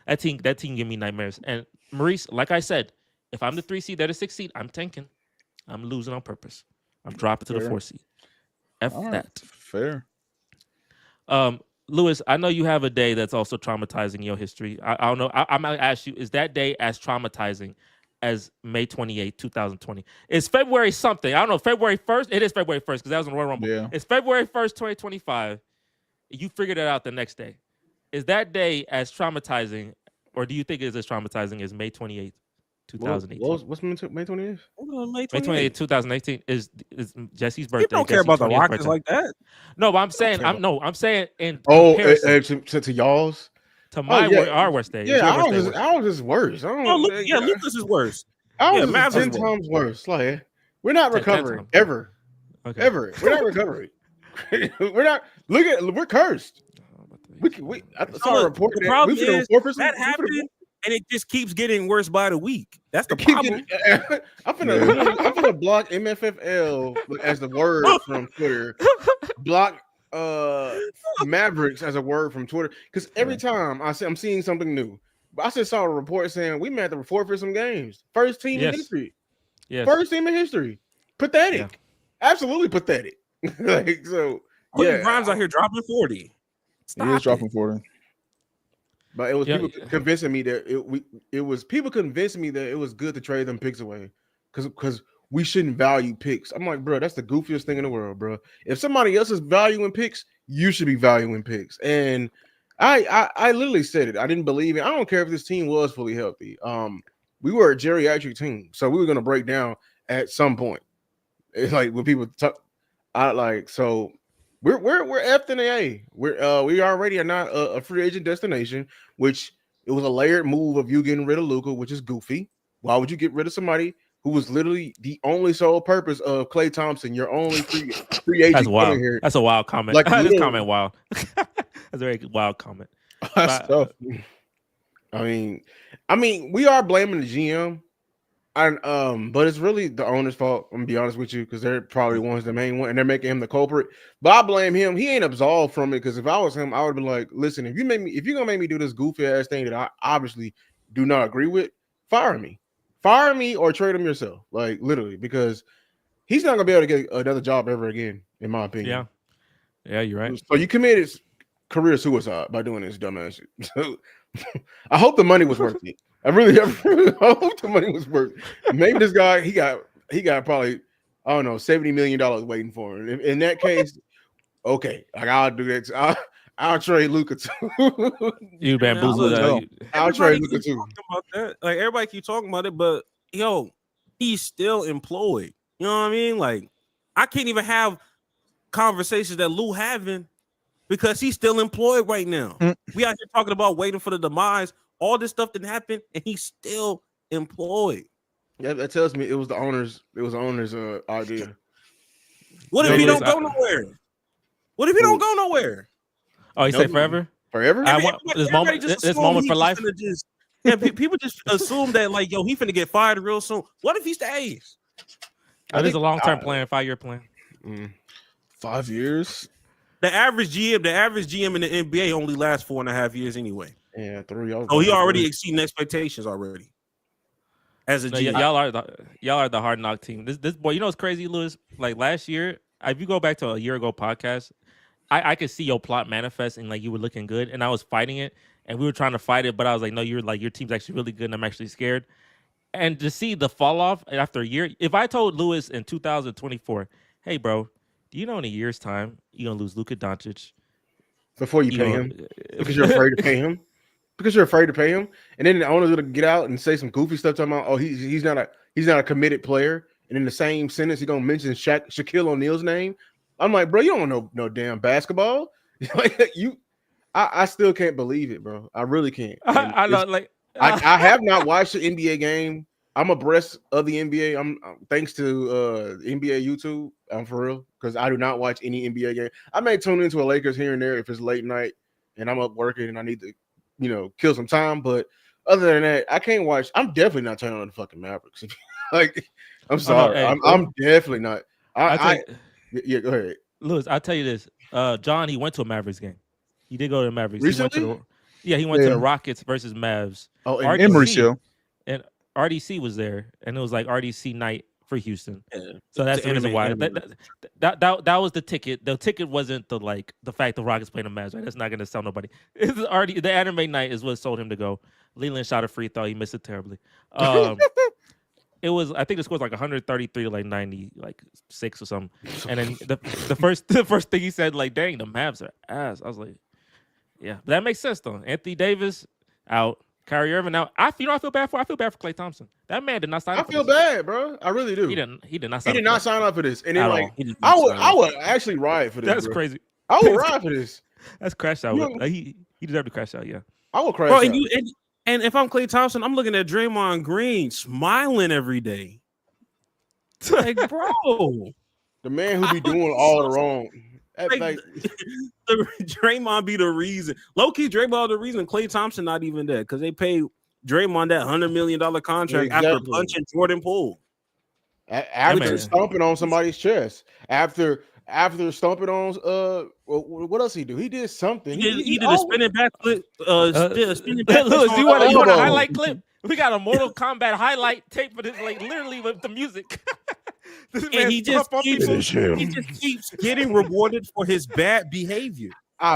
That team give me nightmares. And Maurice, like I said, if I'm the 3 seed, they're the 6 seed, I'm tanking. I'm losing on purpose. I'm dropping to the Fair. 4 seed. F All right. that. Fair. Lewis, I know you have a day that's also traumatizing your history. I don't know. I'm gonna ask you: is that day as traumatizing as May 28, 2020? It's February something. I don't know. February 1st. It is February 1st because that was in Royal Rumble. Yeah. It's February 1st, 2025. You figured it out the next day. Is that day as traumatizing, or do you think it's as traumatizing as May 28, 2018? What's May 20th? May 28, 2018 is Jesse's birthday. People don't care Jesse's about the 20th Rockets birthday. like that. No, but I'm saying, care I'm saying in Oh, comparison to y'all's. to my yeah. our worst day. It's Yeah, your worst day. ours is worse. I don't. Oh, Lucas is worse. Ours yeah, is Mavs is 10 worse. times worse. Like we're not 10 recovering times. ever. Okay. Ever. We're not recovering. We're not. We're cursed. I saw a look, report. the problem we finna is report for some- that we finna- happened, and it just keeps getting worse by the week. That's the keep problem. getting- I'm finna block MFFL as the word from Twitter. Block Mavericks as a word from Twitter because every time I'm seeing something new. But I just saw a report saying we may have to report for some games. First team in Yes. history. Yes. First team in history. Pathetic. Yeah. Absolutely pathetic. Like so. Quentin Yeah, Grimes out here dropping 40. He Stop is it. dropping 40. but it was Yeah, people yeah. convincing me that it was people convincing me that it was good to trade them picks away because we shouldn't value picks. I'm like, bro, that's the goofiest thing in the world, bro. If somebody else is valuing picks, you should be valuing picks. And I literally said it. I didn't believe it. I don't care if this team was fully healthy. We were a geriatric team, so we were gonna break down at some point. It's like when people talk, so we're effed in the A. We already are not a free agent destination, which It was a layered move of you getting rid of Luka, which is goofy. Why would you get rid of somebody who was literally the only sole purpose of Klay Thompson, your only free agent That's wild. coming here? That's a wild comment. Like, This literally. comment wild. That's a very wild comment. That's tough. I mean, we are blaming the GM, but it's really the owner's fault. I'm gonna be honest with you, because they're probably the ones the main one, and they're making him the culprit. But I blame him. He ain't absolved from it. Because if I was him, I would have been like, listen, if you're gonna make me do this goofy ass thing that I obviously do not agree with, fire me, or trade him yourself. Like literally, because he's not gonna be able to get another job ever again, in my opinion. Yeah, you're right. So you committed career suicide by doing this dumbass shit. So I hope the money was worth it. I really hope the money was worth it. Maybe this guy he got probably, I don't know, $70 million waiting for him. In that case, okay, like I'll do that. I'll trade Luka too. You bamboozled. I'll trade Luka too. Talking about that. Like everybody keep talking about it, but yo, he's still employed. You know what I mean? Like I can't even have conversations that Lou having because he's still employed right now. We out here talking about waiting for the demise. All this stuff didn't happen, and he's still employed. Yeah, that tells me it was the owner's idea. What if he don't go nowhere? What if he don't go nowhere? Oh, you say forever? Forever? I want this moment. This moment for life. People just assume that like, yo, he finna get fired real soon. What if he stays? That is a long-term plan, 5-year plan. 5 years. The average GM in the NBA only lasts 4.5 years anyway. Yeah, 3. Oh, he already exceeding expectations already. As a No, GM, y'all are the hard knock team. This boy, you know what's crazy, Lewis? Like last year, if you go back to a year ago podcast, I could see your plot manifest and like you were looking good, and I was fighting it, and we were trying to fight it, but I was like, no, you're like your team's actually really good, and I'm actually scared. And to see the fall off after a year, if I told Lewis in 2024, hey, bro, do you know in a year's time you're gonna lose Luka Doncic before you pay him because you're afraid to pay him? Because you're afraid to pay him, and then the owner's gonna get out and say some goofy stuff talking about, oh, he's not a committed player, and in the same sentence he's gonna mention Shaquille O'Neal's name. I'm like, bro, you don't know no damn basketball. I still can't believe it, bro. I really can't. I know, like I have not watched the NBA game. I'm abreast of the NBA. I'm thanks to NBA YouTube. I'm for real, because I do not watch any NBA game. I may tune into a Lakers here and there if it's late night and I'm up working and I need to, kill some time. But other than that, I can't watch. I'm definitely not turning on the fucking Mavericks. Like, I'm sorry. I'm definitely not. Yeah, go ahead, Lewis. I'll tell you this. John, he went to a Mavericks game. He did go to the Mavericks recently. He went to the Rockets versus Mavs. Oh, RDC, Emory show. And RDC was there, and it was like RDC night for Houston. Yeah. So that's the reason why. That was the ticket. The ticket wasn't the fact the Rockets playing the Mavs. Right? That's not going to sell nobody. It's already the anime night is what sold him to go. Leland shot a free throw. He missed it terribly. It was, I think the score was like 133 to like 96 or something. And then the first thing he said, like, dang, the Mavs are ass. I was like, yeah, but that makes sense though. Anthony Davis out, Kyrie Irving out. I feel bad for Klay Thompson. That man did not sign up. I feel bad, bro. I really do. He did not sign up for this. And then like all. I would actually ride for this. That's crazy. I would ride for this. That's crash out. He deserved to crash out, yeah. I would crash Bro, out. And if I'm Klay Thompson, I'm looking at Draymond Green smiling every day. Like, bro, the man who be doing all the wrong. Like, Draymond be the reason. Low key, Draymond the reason. Klay Thompson not even there because they paid Draymond that $100 million contract after punching Jordan Poole. After stomping on somebody's chest. After stomping on what else he do? He did something. He did a spinning back flip. Spinning back. Lewis, you want a highlight clip? We got a Mortal Kombat highlight tape for this, like literally with the music. And he just keeps getting rewarded for his bad behavior.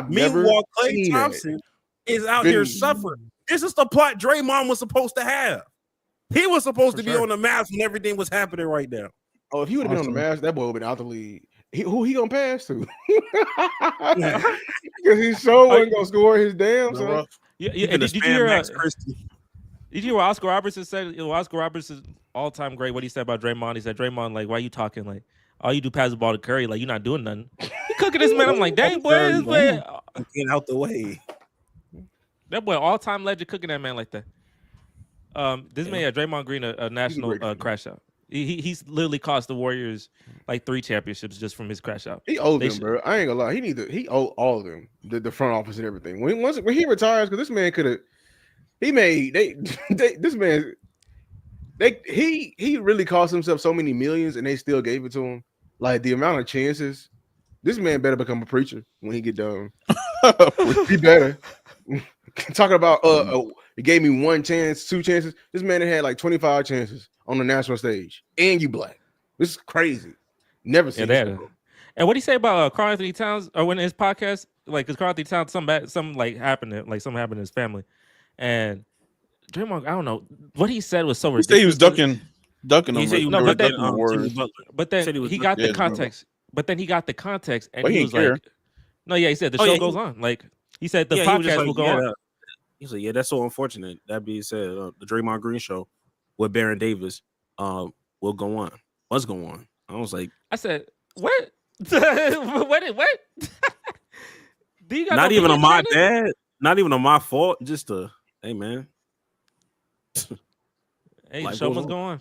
Meanwhile, Klay Thompson is out here suffering. This is the plot Draymond was supposed to have. He was supposed to be on the Mavs when everything was happening right now. Oh, if he would have been on the Mavs, that boy would have been out the league. Who he gonna pass to? Because he sure wasn't gonna score his damn son. Yeah. Did you hear what Oscar Robertson said? Oscar Robertson's all-time great. What he said about Draymond? He said, "Draymond, like, why you talking? Like, all you do pass the ball to Curry. Like, you're not doing nothing. You cooking this man." I'm like, dang, boy, this man. Get out the way. That boy, all time legend, cooking that man like that. This man, Draymond Green, a national great dude. crash out. He's literally cost the Warriors like 3 championships just from his crash out. He owed They them, should- bro. I ain't gonna lie. He owed all of them, the front office and everything. When he retires, because this man could have, he really cost himself so many millions, and they still gave it to him. Like the amount of chances, this man better become a preacher when he get done. He better. Talking about it gave me 1 chance, 2 chances. This man had like 25 chances on the national stage, and you black. This is crazy. Never seen that. this before. And what do you say about Karl Anthony Towns? Or when in his podcast, like, because Karl Anthony Towns, something happened to his family, and Draymond, I don't know what he said was so He ridiculous. said he was ducking He them. said he like, was No, they were but then- ducking the Jimmy words. Butler. But then Said he was he got the yeah, remember. context. But then he got the context, and But he he ain't was care. like, "No, yeah." He said the Oh, show yeah, goes on. Like he said, the Yeah, he was just podcast like, will go yeah, on. He's like, yeah, that's so unfortunate. That being said, the Draymond Green show with Baron Davis will go on. What's going on? I was like, I said, "What? what? Do you got not no even on opinion my on it?" bad, not even on my fault. Just hey man, Hey, Life the show goes must on. go on.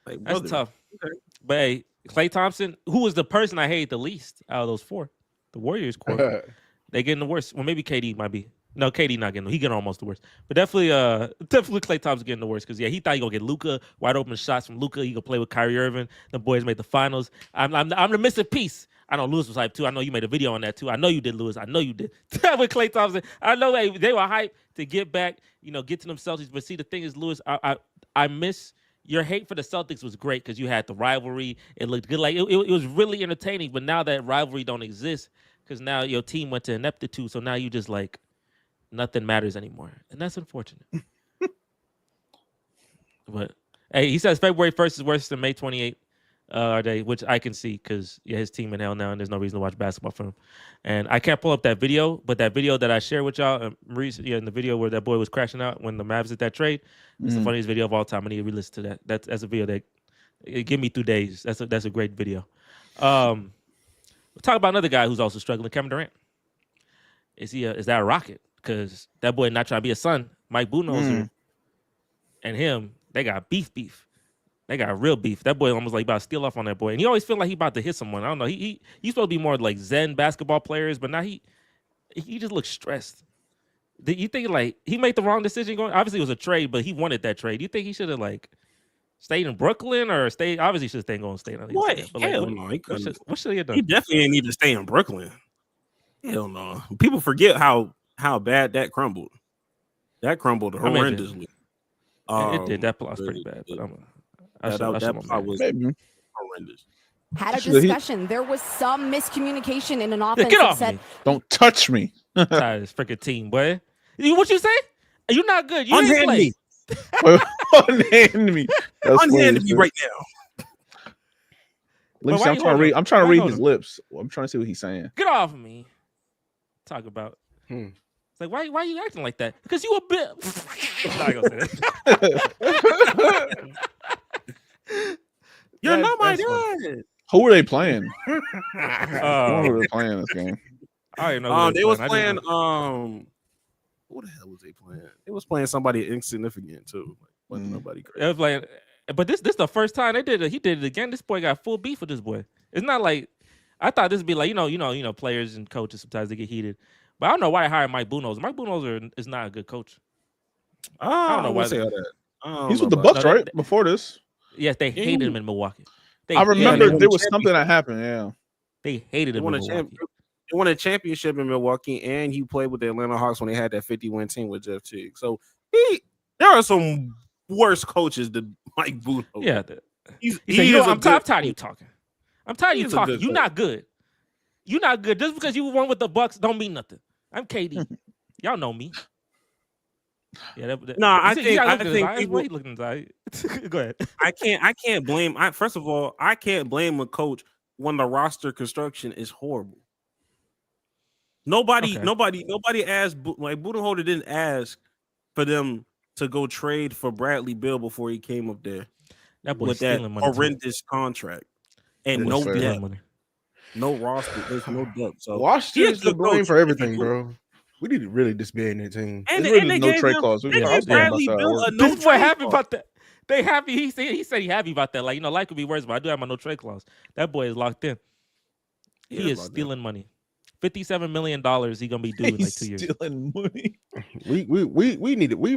like, That's brother, tough. okay. But hey, Klay Thompson, who was the person I hate the least out of those 4, the Warriors core, they getting the worst. Well, maybe KD might be. No, KD not getting. He getting almost the worst. But definitely Klay Thompson getting the worst because he thought he gonna get Luka wide open shots from Luka. He gonna play with Kyrie Irving. The boys made the finals. I'm the missing piece. I know Lewis was hyped too. I know you made a video on that too. I know you did, Lewis. I know you did. With Klay Thompson, I know they were hyped to get back. Get to them Celtics. But see, the thing is, Lewis, I miss. Your hate for the Celtics was great because you had the rivalry. It looked good. Like it was really entertaining. But now that rivalry don't exist because now your team went to ineptitude. So now you just like nothing matters anymore, and that's unfortunate. But hey, he says February 1st is worse than May 28th. Day, which I can see because his team in hell now, and there's no reason to watch basketball for him. And I can't pull up that video, but that video that I shared with y'all, in the video where that boy was crashing out when the Mavs did that trade, it's the funniest video of all time. I need to re-listen to that. That's a video that it give me 2 days. That's a great video. We'll talk about another guy who's also struggling, Kevin Durant. Is that a rocket? Because that boy not trying to be a son. Mike Budenholzer and him, they got beef. They got real beef. That boy almost like about to steal off on that boy. And he always feel like he about to hit someone. I don't know. He's supposed to be more like Zen basketball players, but now he just looks stressed. Do you think like he made the wrong decision going? Obviously it was a trade, but he wanted that trade. Do you think he should have like stayed in Brooklyn or stayed? Obviously he should have stayed in Golden State. What? But, like, Hell what- no, he what couldn't. should he have He done? definitely didn't need to stay in Brooklyn. Hell no. People forget how bad that crumbled. That crumbled I mean, it did. horrendously. It did. That plot was pretty bad. But That plot was Maybe. horrendous. Had a Should he- discussion. There was some miscommunication in an Yeah, offensive get off set. me. Don't touch me. Tired of this freaking team, boy. What you say? You're not good. You didn't Unhand play. me. Unhand me. That's Unhand funny. me right now. Let me But see, why I'm you trying to holding read. him? I'm trying to Why you read his holding lips. I'm trying to see what he's saying. Get off of me. Talk about. Hmm. It's like why you acting like that? Because you a bit. I'm not gonna say that. You're That's- not my that's funny. dad. Who were they playing? Who Oh, were they playing this game? I don't know. who They was I just playing. know- Who the hell was they playing? They was playing somebody insignificant too. Like, wasn't nobody It crazy. was like, but this the first time they did it. He did it again. This boy got full beef with this boy. It's not like I thought this would be like players and coaches sometimes they get heated. But I don't know why I hired Mike Budenholzer. Mike Budenholzer is not a good coach. I don't know don't why know say all that. I don't He's know with the about Bucks, No, they- right? Before this, Yes, they Yeah, hated he- him in Milwaukee. They I hated remember him. there was something that happened. Yeah. They hated They him won in a Milwaukee. They won a championship in Milwaukee, and he played with the Atlanta Hawks when they had that 50-win team with Jeff Teague. So there are some worse coaches than Mike Budenholzer. Yeah. He He said, I'm tired of you talking. I'm tired of He you is a talking. good You're coach. not good. You're not good. Just because you won with the Bucks don't mean nothing. I'm KD. Y'all know me. Yeah, Nah, I you think- gotta I look at his think eyes. people- Why you looking at his eye? Go ahead. I can't blame. First of all, I can't blame a coach when the roster construction is horrible. Nobody asked. Like Budenholzer didn't ask for them to go trade for Bradley Beal before he came up there That boy's with that stealing money. too. horrendous contract and That no boy's Stealing depth, money. no roster. There's no depth. So Washington's He a to good blame coach. for everything, bro. We need to really disband that team. It's And, really and they no gave trade him, clause. they I was gave thinking about Bradley that. Bill a no This boy trade happy clause. about that. They happy. He said he happy about that. Like, life could be worse, but I do have my no trade clause. That boy is locked in. Yeah, He is about that. stealing money. $57 million he gonna be due in like He's 2 years. stealing money. We need to we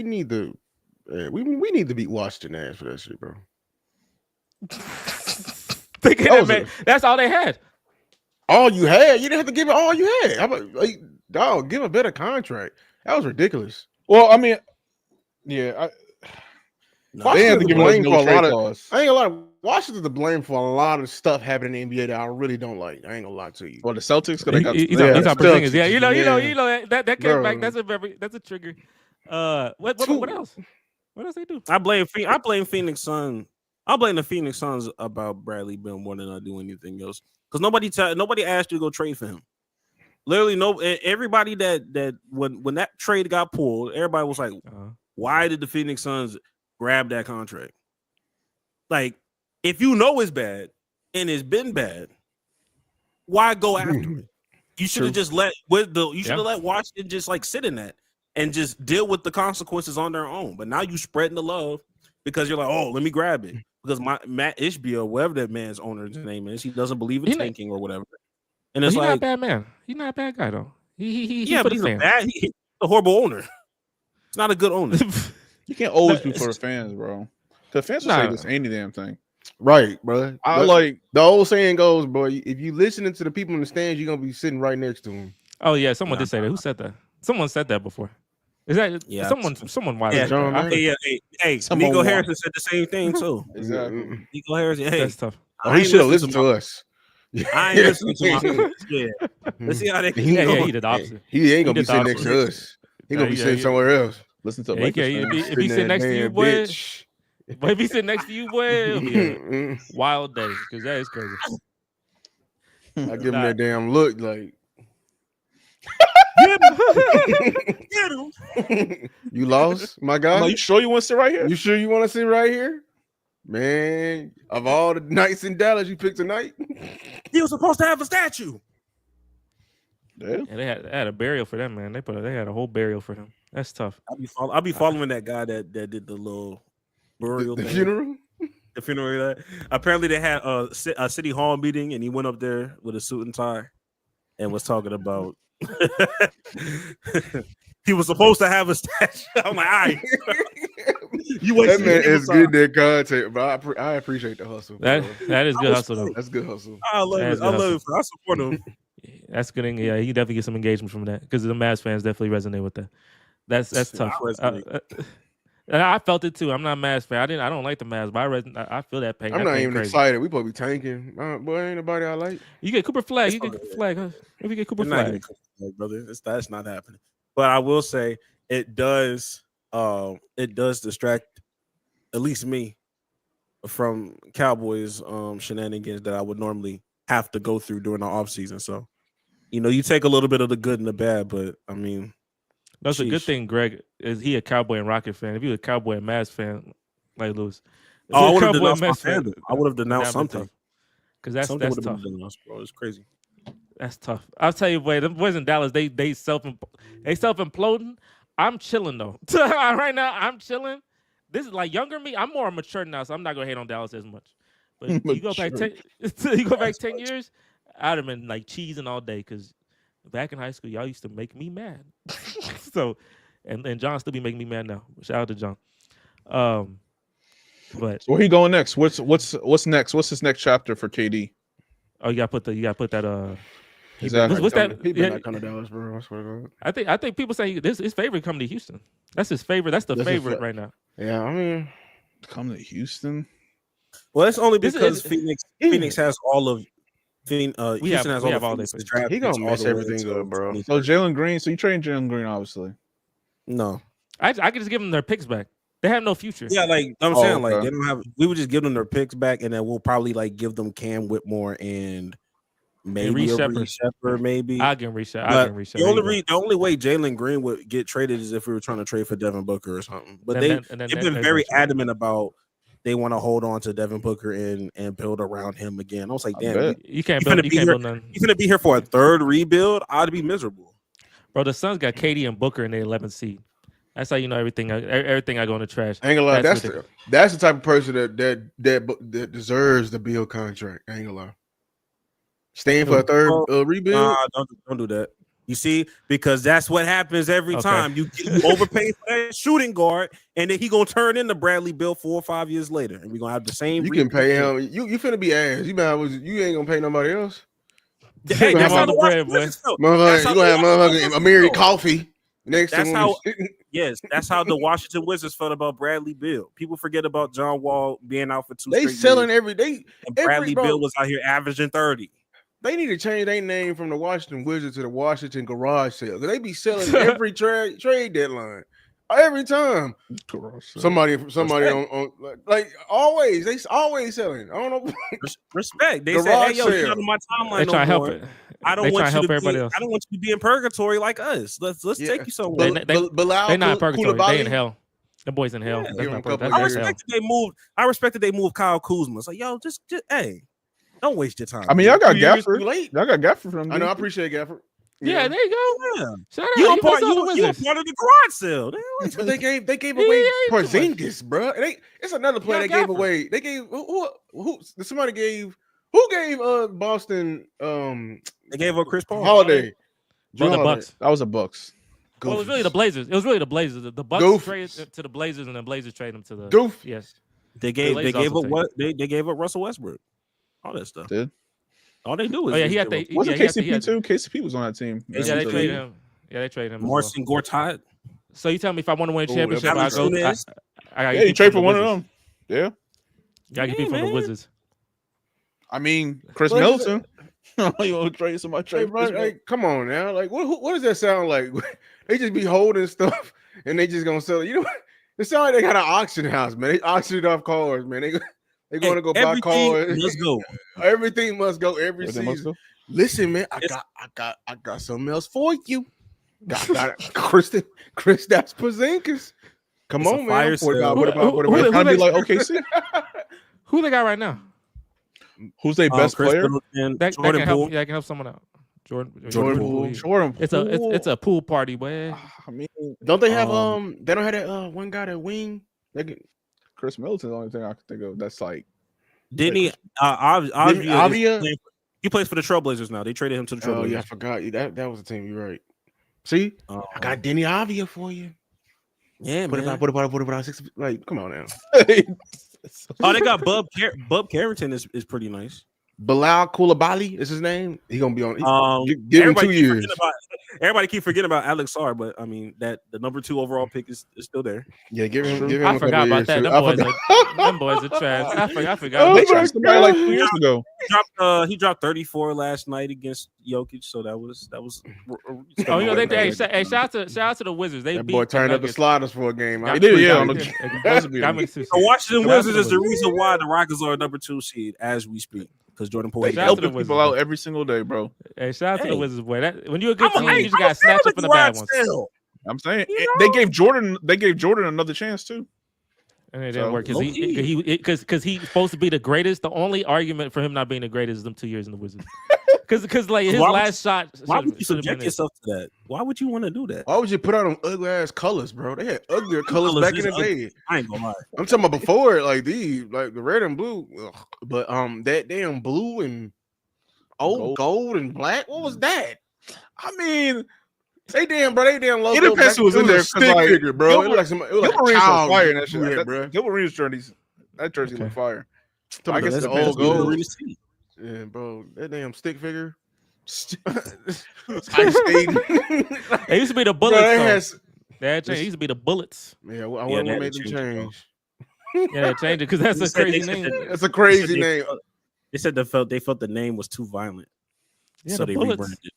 need to we need to beat Washington ass for that shit, bro. That's all they had. All you had, you didn't have to give it all you had. How about, like, dog, give a better contract. That was ridiculous. Well, I mean, yeah, No, they have to Washington's give to him blame no for a trade lot of. clause. I ain't gonna lie. Washington's to blame for a lot of stuff happening in the NBA that I really don't like. I ain't gonna lie to you. Well, the Celtics, 'cause they got He's Yeah, on Porzingis. Yeah, you know yeah. that came Bro. back. That's a trigger. What else? What else they do? I blame Phoenix Sun. I blame the Phoenix Suns about Bradley Beal more than I do anything else. Because nobody asked you to go trade for him. Literally, everybody that when that trade got pulled, everybody was like, why did the Phoenix Suns grab that contract? Like, if you know it's bad and it's been bad, why go after it? You should have just let let Washington just like sit in that and just deal with the consequences on their own. But now you spreading the love because you're like, oh, let me grab it. Because Matt Ishbia, whatever that man's owner's name is, he doesn't believe in tanking or whatever. And it's he's like, not a bad man. He's not a bad guy though. He's but for he's the fans. he's a horrible owner. It's not a good owner. You can't always be for the fans, bro. The fans will say Nah. this any damn thing. Right, bro. I But like the old saying goes, bro. If you listening to the people in the stands, you're gonna be sitting right next to them. Oh yeah, someone did say that. Who said that? Someone said that before. Is that someone? Wild? Yeah, John, man. hey, Someone Nico won. Harrison said the same thing too. exactly. Nico Harrison, hey, That's tough. Oh, I he ain't should have listened to us. I ain't listening to my yeah. Let's see how they He- Yeah, go. he did the opposite. He ain't gonna He be did the sitting next to opposite. us. He gonna be Yeah, sitting yeah. somewhere else. Listen to Yeah, Lakers if fans. he sit next to you, boy, bitch. but if he sit next to you, boy, it'll be a Mm-mm. wild day because that is crazy. I give him Nah. that damn look, like Get him. you lost, my guy. I'm like, you sure you want to sit right here? You sure you want to sit right here, man? Of all the nights in Dallas, you picked tonight. He was supposed to have a statue. Yeah. Yeah, they had a burial for them, man. They had a whole burial for him. That's tough. I'll be following that guy that did the little burial The thing. funeral. The funeral. Apparently, they had a city hall meeting, and he went up there with a suit and tie, and was talking about. He was supposed to have a statue. I'm like, all right, you That wasted man people's is time. good that content, but I appreciate the hustle. That bro. that is good was hustle though. That's good hustle. I love That's it. I good love it. I support him. That's good. Yeah, he definitely get some engagement from that because the Mavs fans definitely resonate with that. That's tough. I resonate. And I felt it too. I'm not a Mavs fan. I don't like the Mavs, but I feel that pain. I'm That not pain even crazy. excited. We supposed to be tanking. Boy, ain't nobody I like. You get Cooper Flag. You It's get okay. Cooper Flag. Huh? If you get Cooper You're not Flag, getting Cooper Flag, brother. That's not happening. But I will say it does distract at least me from Cowboys shenanigans that I would normally have to go through during the offseason. So, you take a little bit of the good and the bad, but I mean, that's a good sheesh. thing. Greg is he a Cowboy and Rocket fan? If you a Cowboy and Mavs fan, like Lewis, I would have denounced my fandom. I would have denounced something. because that's Something would tough. have been denounced, bro. It's crazy. That's tough. I'll tell you, boy, the boys in Dallas, they self imploding. I'm chilling though. Right now, I'm chilling. This is like younger me. I'm more mature now, so I'm not gonna hate on Dallas as much. But you go back Mature. you go back 10 years, I'd have been like cheesing all day because back in high school, y'all used to make me mad. So, and John still be making me mad now. Shout out to John. But So where he going next? What's next? What's his next chapter for KD? oh, you gotta put that. Exactly. What's that? He Yeah. better not come to Dallas, bro. I swear to God. I think people say this his favorite coming to Houston. That's his favorite. That's the That's his favorite fa- right now. Yeah, I mean, Come to Houston? Well, that's only This because is- Phoenix has all of Houston has we all have of all their Phoenix's picks. draft He gonna picks all mess the way everything until up, bro. 20. So Jalen Green. So you trading Jalen Green, obviously. No. I could just give them their picks back. They have no future. Yeah, like I'm Oh, saying, like okay. they don't have. We would just give them their picks back, and then we'll probably like give them Cam Whitmore and maybe Reece a Shepard. Reece Shepard, maybe. I can reach that. I But can reach that. the only way Jalen Green would get traded is if we were trying to trade for Devin Booker or something. But they've been very adamant about they want to hold on to Devin Booker and build around him again. I was like, I damn, bet. You can't You finna build. You be can't here- build none. you gonna be here for a third rebuild? I'd be miserable. Bro, the Suns got KD and Booker in the 11th seed. That's how you know everything. Everything I go in the trash. I ain't gonna lie. That's That's the type of person that deserves the Bill contract. I ain't gonna lie. Staying for a third rebuild. Nah, don't do that. You see, because that's what happens every time. You overpay for that shooting guard, and then he gonna turn into Bradley Beal 4 or 5 years later, and we're gonna have the same. You can pay him. You finna be ass. You ain't gonna pay nobody else. Hey, that's how the bread, boy. You gonna have motherfucking Amiri Coffee next that's to him. how. Yes, that's how the Washington Wizards felt about Bradley Beal. People forget about John Wall being out for 2 They straight selling years, every day. and Bradley Beal was out here averaging 30. They need to change their name from the Washington Wizards to the Washington Garage Sale. They be selling every trade deadline. Every time somebody on like always, they always selling. I don't know. Respect. They Garage say, "Hey, yo, sale. you're not on my timeline They no try to help more. it. I don't They want try to you help to everybody be. else. I don't want you to be in purgatory like us. Let's take you somewhere." They not in purgatory. They in hell. The boys in hell. Yeah. That's Give not them a couple purgatory. I of That's years. hell. I respected they moved Kyle Kuzma. It's like, yo, just hey, don't waste your time. I mean, y'all got 2 years Gafford. too late. Y'all got Gafford from. I know. I appreciate Gafford. Yeah, there you go. yeah. Shout out. You a He part was on the you a Wizards. part of the garage sale. But they gave He away ain't too much. Porzingis, bro. It's another player they Y'all gave Gafford. away. They gave who somebody gave who gave Boston They gave up Chris Paul. Holiday. Well, the Drew Holiday. Bucks. That was a Bucks. Well, it was really Goofies. the Blazers. It was really the Blazers. The Bucks Goofies. traded to the Blazers, and the Blazers traded them to the Goof. Yes. They gave Blazers up also what they gave up Russell Westbrook. All that stuff. Did All they do is Oh yeah, just he had give the. up wasn't yeah, he had the- KCP he had the- too? KCP was on that team. Yeah, they KCP. traded him. Yeah, they traded him. as well. Marcin Gortat. So you tell me if I want to win a Oh, championship, I Alex go. Nunez. I gotta Yeah, get you people trade from for the one of Wizards. them. Yeah. Gotta get Yeah, people from the man. Wizards. I mean, Chris What is Middleton. you want to trade somebody? Hey, Trade bro, Chris like, come on now. Like, what does that sound like? They just be holding stuff and they just gonna sell it. You know, it sounds like they got an auction house, man. They auctioned off cars, man. They going to go buy Everything cars. must go. Everything must go every Middleton. season. Listen, man, I got something else for you. Got Kristaps Porzingis. Come It's a on, fire man. sale. What about Who- It's trying to be they- like OKC. Who they got right now? Who's their best Chris player? Middleton, That Jordan can help. Poole. Yeah, that can help someone out. Jordan Poole. Jordan. It's a pool party, boy. I mean, Don't they have they don't have that one guy that wing? Chris Middleton's the only thing I can think of that's like. Didn't he? Avia? He plays for the Trailblazers now. They traded him to the Trailblazers. Oh yeah, I forgot. That was the team. You're right. See, I got Denny Avia for you. Yeah, What man. about 6? Like, come on now. Oh, they got Bub Carrington is pretty nice. Bilal Koulibaly is his name. He gonna be on. Give him Everybody 2 keep years. forgetting everybody keep forgetting about Alex Sarr, but I mean that the number 2 overall pick is still there. Yeah, give him. I a forgot couple about that. years, Them too. them boys are trash. I forgot. Oh, They about traded somebody like 2 years ago. He dropped 34 last night against Jokic, so that was. Oh, you know they shout out to the Wizards. They That beat boy the turned up the Nuggets. sliders for a game. Got He did, me- yeah, got on me- the- got me too. The Washington Shout out to Wizards the is the Wizards. reason why the Rockets are number 2 seed as we speak because Jordan Poole. They Shout out to helping the people Wizards, out every single day, bro. Hey, shout out to the Hey. Wizards, boy. That when you're a good team, you just gotta snatch up in the bad ones. I'm saying You they gave Jordan another chance too. And it didn't So, work low-key. because he's supposed to be the greatest. The only argument for him not being the greatest is them 2 years in the Wizards. Because like his Why would last shot. Why would you should've subject been it. yourself to that? Why would you want to do that? Why would you put out them ugly ass colors, bro? They had uglier colors Colors back in is the ugly. day. I ain't gonna lie. I'm talking about before, like these, like the red and blue. Ugh. But that damn blue and gold and black. What was that? I mean, They damn logo. It depends who was in there, 'cause, Stick like, figure, bro. It was like Gilbert a Arenas child. was fire in that shit. drew that, That, bro. Gilbert Arenas jersey Okay. look fire. I guess That's the best old Gilbert gold. Arenas team. Yeah, bro. That damn stick figure. Ice skating. It used to be the Bro, Bullets. they though. had That changed. It used to be the Bullets. Yeah, I wonder Yeah, what that made them changed it, bro. change. Yeah, they changed it because that's They a said- crazy they said name. that- That's a crazy name. They said they felt the name was too violent, Yeah, so the they Bullets. rebranded.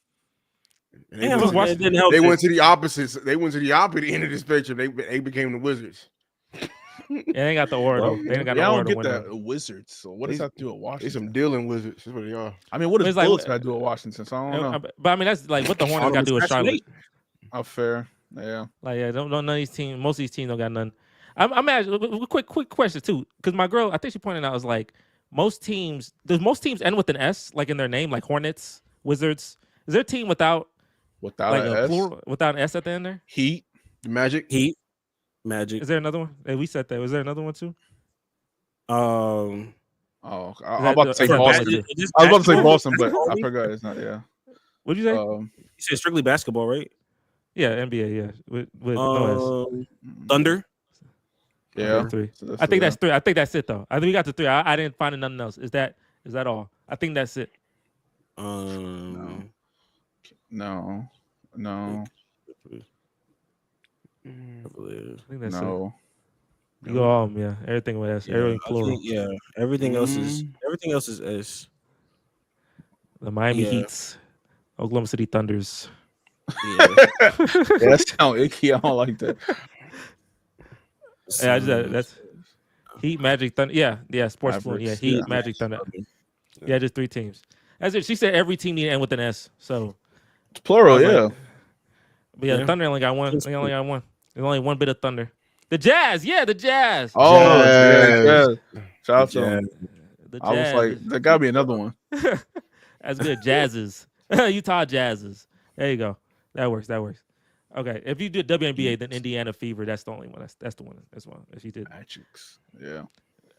And Yeah, was watching- it didn't help. they that- went to the opposites. They went to the opposite end of the spectrum. They became the Wizards. Yeah, they ain't got the aura though. They ain't got Yeah, no I aura don't to get win. that though. Wizards. So what does They- that have to do with They Washington? some dealing wizards. That's what they are. I mean, what does It's like- Bullets got to do with Washington? So I don't know. But I mean, that's like what the Hornets got to do with Charlotte. Oh, fair. Yeah. Like, yeah, don't none of these teams. Most of these teams don't got none. I'm asking quick question too, because my girl, I think she pointed out, was like most teams. Does most teams end with an S, like in their name, like Hornets, Wizards? Is there a team without without Like an a S. plural without an S at the end there? Heat. The Magic. Heat, Magic. Is there another one? Hey, we said that. Was there another one too? Um, Oh, Is I'm that about the- to say is that the Boston. only two? Just I was about to say basketball? Boston, but Basketball I only? forgot it's not. Yeah. What'd you say? You said strictly basketball, right? Yeah, NBA. Yeah, with no S. Thunder. Yeah. Okay, three. So I think that's three. I think that's it though. I think we got the three. I didn't find nothing else. Is that all? I think that's it. Um, no. I think that's it. No. You go all yeah. Everything with S. Everything I plural. think, yeah. Everything else is S. The Miami Yeah. Heats, Oklahoma City Thunders. Yeah. Yeah, that sound icky. I don't like that. Yeah, that's Heat, Magic, Thunder. Yeah, sports fluent. Yeah, Mavericks, Heat, yeah. Magic, Thunder. Yeah, just 3 teams. That's it. She said every team need to end with an S. So, It's plural, I was yeah. like- but yeah, Yeah. Thunder only got one. They only got one. There's only one bit of Thunder. The Jazz, yeah, the Jazz. Oh, Jazz. yeah. Shout out to Jazz. them. The I was Jazz. like, there gotta be another one. That's good. Jazzes. Utah Jazzes. There you go. That works. Okay. If you did WNBA, then Indiana Fever. That's the only one. That's the one as well. If you did, Magics. Yeah.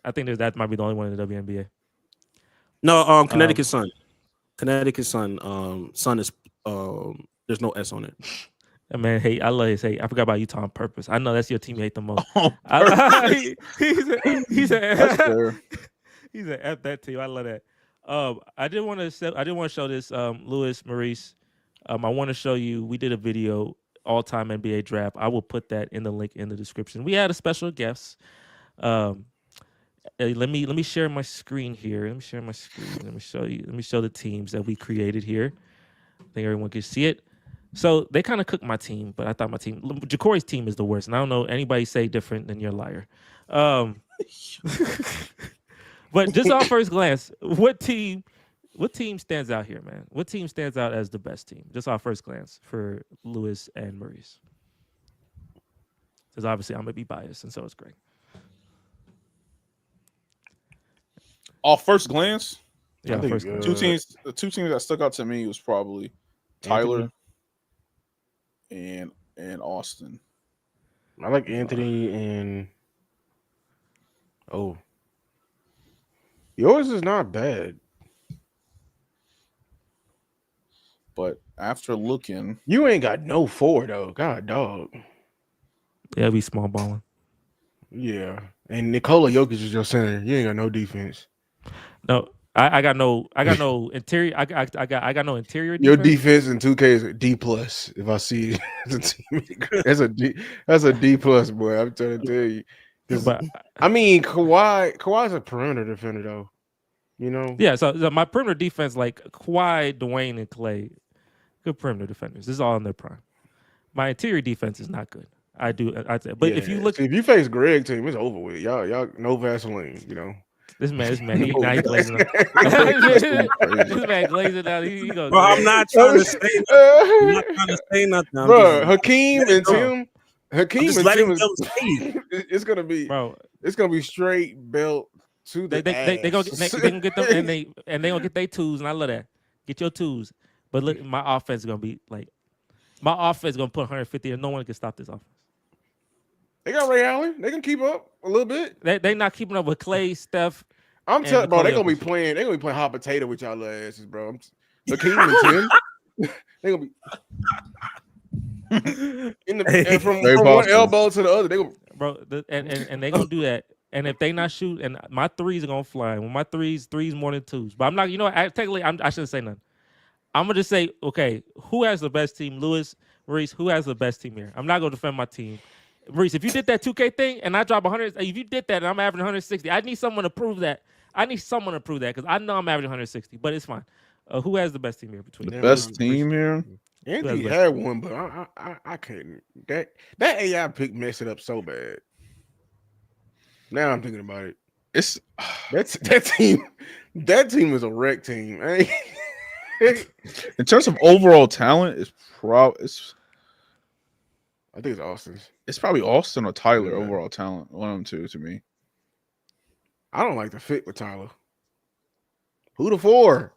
I think that might be the only one in the WNBA. No, Connecticut Sun. Connecticut Sun. Sun is there's no S on it. That man hate. I love his hate. I forgot about Utah on purpose. I know that's your team you hate the most. Oh, He said that's fair. He said F that team. I love that. I did want to show this, Louis Maurice. I want to show you. We did a video, all-time NBA draft. I will put that in the link in the description. We had a special guest. Let me share my screen here. Let me share my screen. Let me show you. Let me show the teams that we created here. I think everyone can see it. So they kind of cooked my team, but I thought my team, Ja'Cory's team is the worst. And I don't know anybody say different than you're a liar. But just on first glance, what team stands out here, man? What team stands out as the best team? Just on first glance for Louis and Maurice. Because obviously I'm gonna be biased, and so is Greg. Off first glance, Yeah, I think, first glance. the two teams that stuck out to me was probably Tyler and Austin. I like Anthony and yours is not bad. But after looking, You ain't got no 4 though. God dog. Yeah, we small balling. Yeah. And Nikola Jokic is your center. You ain't got no defense. No, I got no interior. I got no interior. Your defense. defense in 2K is a D plus. If I see it as a team, that's a D plus, boy. I'm trying to tell you. 'Cause, But I mean, Kawhi's a perimeter defender though. You know. yeah, so my perimeter defense, like Kawhi, Dwayne, and Clay, good perimeter defenders. This is all in their prime. My interior defense is not good. I'd say, but if you Yeah. look, See, if you face Greg team, it's over with. Y'all no Vaseline. You know. this man, he No now he glazing out. Vaseline. This man glazing out. He goes, Bro, I'm not trying to say nothing. I'm not trying to say nothing. I'm Bro, just- Hakeem and Bro, Tim. I'm Hakeem just and letting Tim them is, speak. it's gonna be bro. it's gonna be straight belt to the They gonna ass. get them and they gonna get their twos, and I love that. Get your twos, but look, my offense is gonna be like, my offense is gonna put 150, and no one can stop this offense. They got Ray Allen. They can keep up a little bit. They not keeping up with Clay, Steph. I'm And telling, bro. They Nikola gonna be Jokic. playing. They gonna be playing hot potato with y'all asses, bro. Hakeem and Tim. They gonna be in the and from Very one possible. elbow to the other. They gonna Bro, and they gonna do that. And if they not shoot, and my threes are gonna fly. When my threes more than twos. But I'm not. You know what? Technically, I shouldn't say nothing. I'm gonna just say, okay, who has the best team? Louis, Maurice, who has the best team here? I'm not gonna defend my team. Maurice, if you did that 2K thing and I drop 100, if you did that and I'm averaging 160, I need someone to prove that. Because I know I'm averaging 160, but it's fine. Who has the best team here between the them? best team here. Anthony That's had one, but I couldn't. That AI pick messed it up so bad. Now I'm thinking about it. It's That team is a wreck team. in terms of overall talent, it's I think it's Austin's. it's probably Austin or Tyler Yeah. overall talent. One of them two to me. I don't like the fit with Tyler. Who the 4?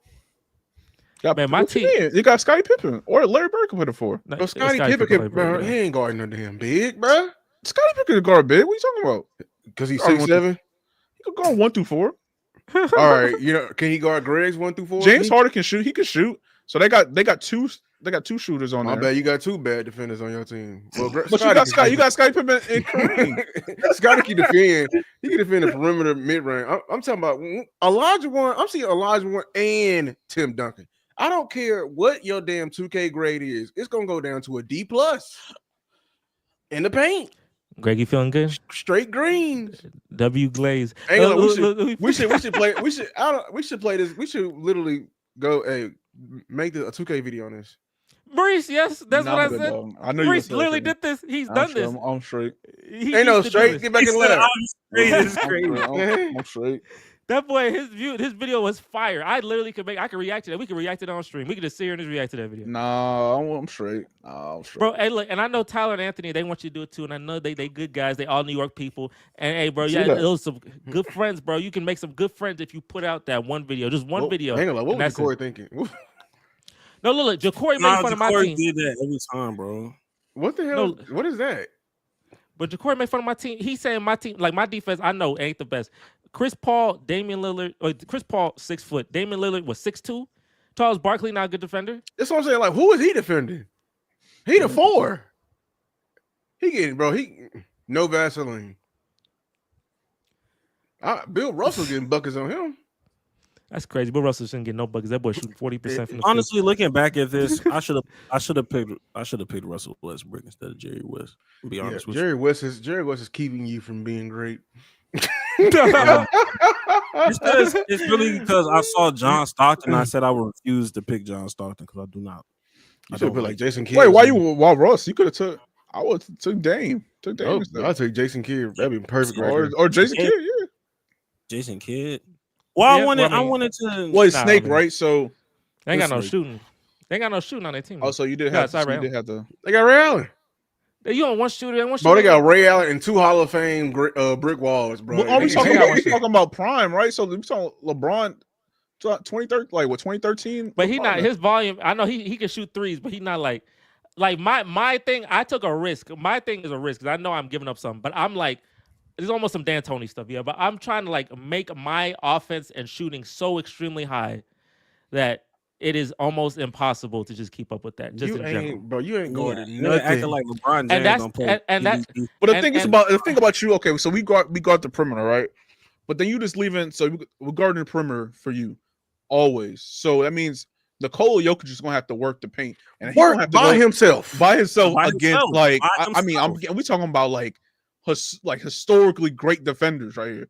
Man, my what you team- mean? You got Scottie Pippen or Larry Bird can put it for. No, Bro, it's Scottie Scottie Pippen, Pippen, bro, yeah. he ain't guarding no damn big, bro. Scottie Pippen can guard big. What are you talking about? Because he's Guard 6'7". He can guard 1 through 4. All right, you know, can he guard Greg's 1 through 4? James Harden can shoot. He can shoot. So they got two shooters on My there. bad, you got 2 bad defenders on your team. Well, But you got Scottie Pippen and Kareem. Scotty can defend. He can defend the perimeter mid range. I'm talking about Elijah Warren. I'm seeing Elijah Warren and Tim Duncan. I don't care what your damn 2K grade is. It's gonna go down to a D+ in the paint. Greg, you feeling good? Straight greens. W Glaze. Ain't gonna lie, Look, we should play. We should play this. We should literally go. Hey, make a 2K video on this. Maurice, yes, that's Nah, what I I'm good, said. dog. I know you Maurice were literally saying. did this. He's I'm done straight. this. I'm straight. He Ain't no used to do straight. this. Get back in He the said, lab. It's crazy. I'm straight. That boy, his video was fire. I literally could react to that. We could react to that on stream. We could just sit here and just react to that video. Nah, I'm straight. Nah, I'm straight. Bro, hey, look, and I know Tyler and Anthony, they want you to do it too, and I know they good guys. They all New York people. And hey, bro, See yeah, that. those some good friends, bro. You can make some good friends if you put out that one video, just one video. Hang on, what and was that's Corey it. thinking? No, look, Jacory made fun of my Corey team. did that every time, bro. What the hell? No. What is that? But Jacory made fun of my team. He's saying my team, like my defense, I know ain't the best. Chris Paul, Damian Lillard, or Chris Paul 6 foot. Damian Lillard was 6'2". Charles Barkley, not a good defender. That's what I'm saying. Like, who is he defending? He the 4. He getting, bro. He no Vaseline. Bill Russell getting buckets on him. That's crazy. Bill Russell shouldn't get no buckets. That boy shooting 40% from the field. Honestly, looking back at this, I should have picked Russell Westbrook instead of Jerry West. To be honest with Jerry West is keeping you from being great. you. It's really because I saw John Stockton. I said I would refuse to pick John Stockton because I do not. You I should don't put like like Jason Kidd. Wait, why Russ? You could have took. I would took Dame. Took Dame Oh, instead. I'll take Jason Kidd. That'd be perfect. Right there. or Jason Kidd. Yeah. Jason Kidd. Well, Yeah, I mean- wanted to. Well, it's Nah, Snake, I mean- right? So, They ain't got no Listen. shooting. They ain't got no shooting on their team. oh, so you did Yeah, have. sorry, So you Ram. did have to. They got Ray Allen. You on one shooter and one shooter. Bro, they got Ray Allen and 2 Hall of Fame brick walls, bro. But are we They talking got about? one We shit. talking about prime, right? So we talking LeBron, 2013, like what 2013? But he LeBron not left. his volume. I know he can shoot threes, but he not like my thing. I took a risk. My thing is a risk because I know I'm giving up something. But I'm like, there's almost some D'Antoni stuff, yeah. But I'm trying to like make my offense and shooting so extremely high that it is almost impossible to just keep up with that. Just You in general. ain't, bro. You ain't going to You're acting nothing. like LeBron James And that's- don't play. and that- PvP. But the and- thing is and- about the thing about you. Okay, so we got the perimeter, right? But then you just leaving. So we're guarding the perimeter for you always. So that means Nikola Jokic is gonna have to work the paint and he's Work gonna have to by go himself. by himself By against himself. like By I mean we talking about like historically great defenders right here.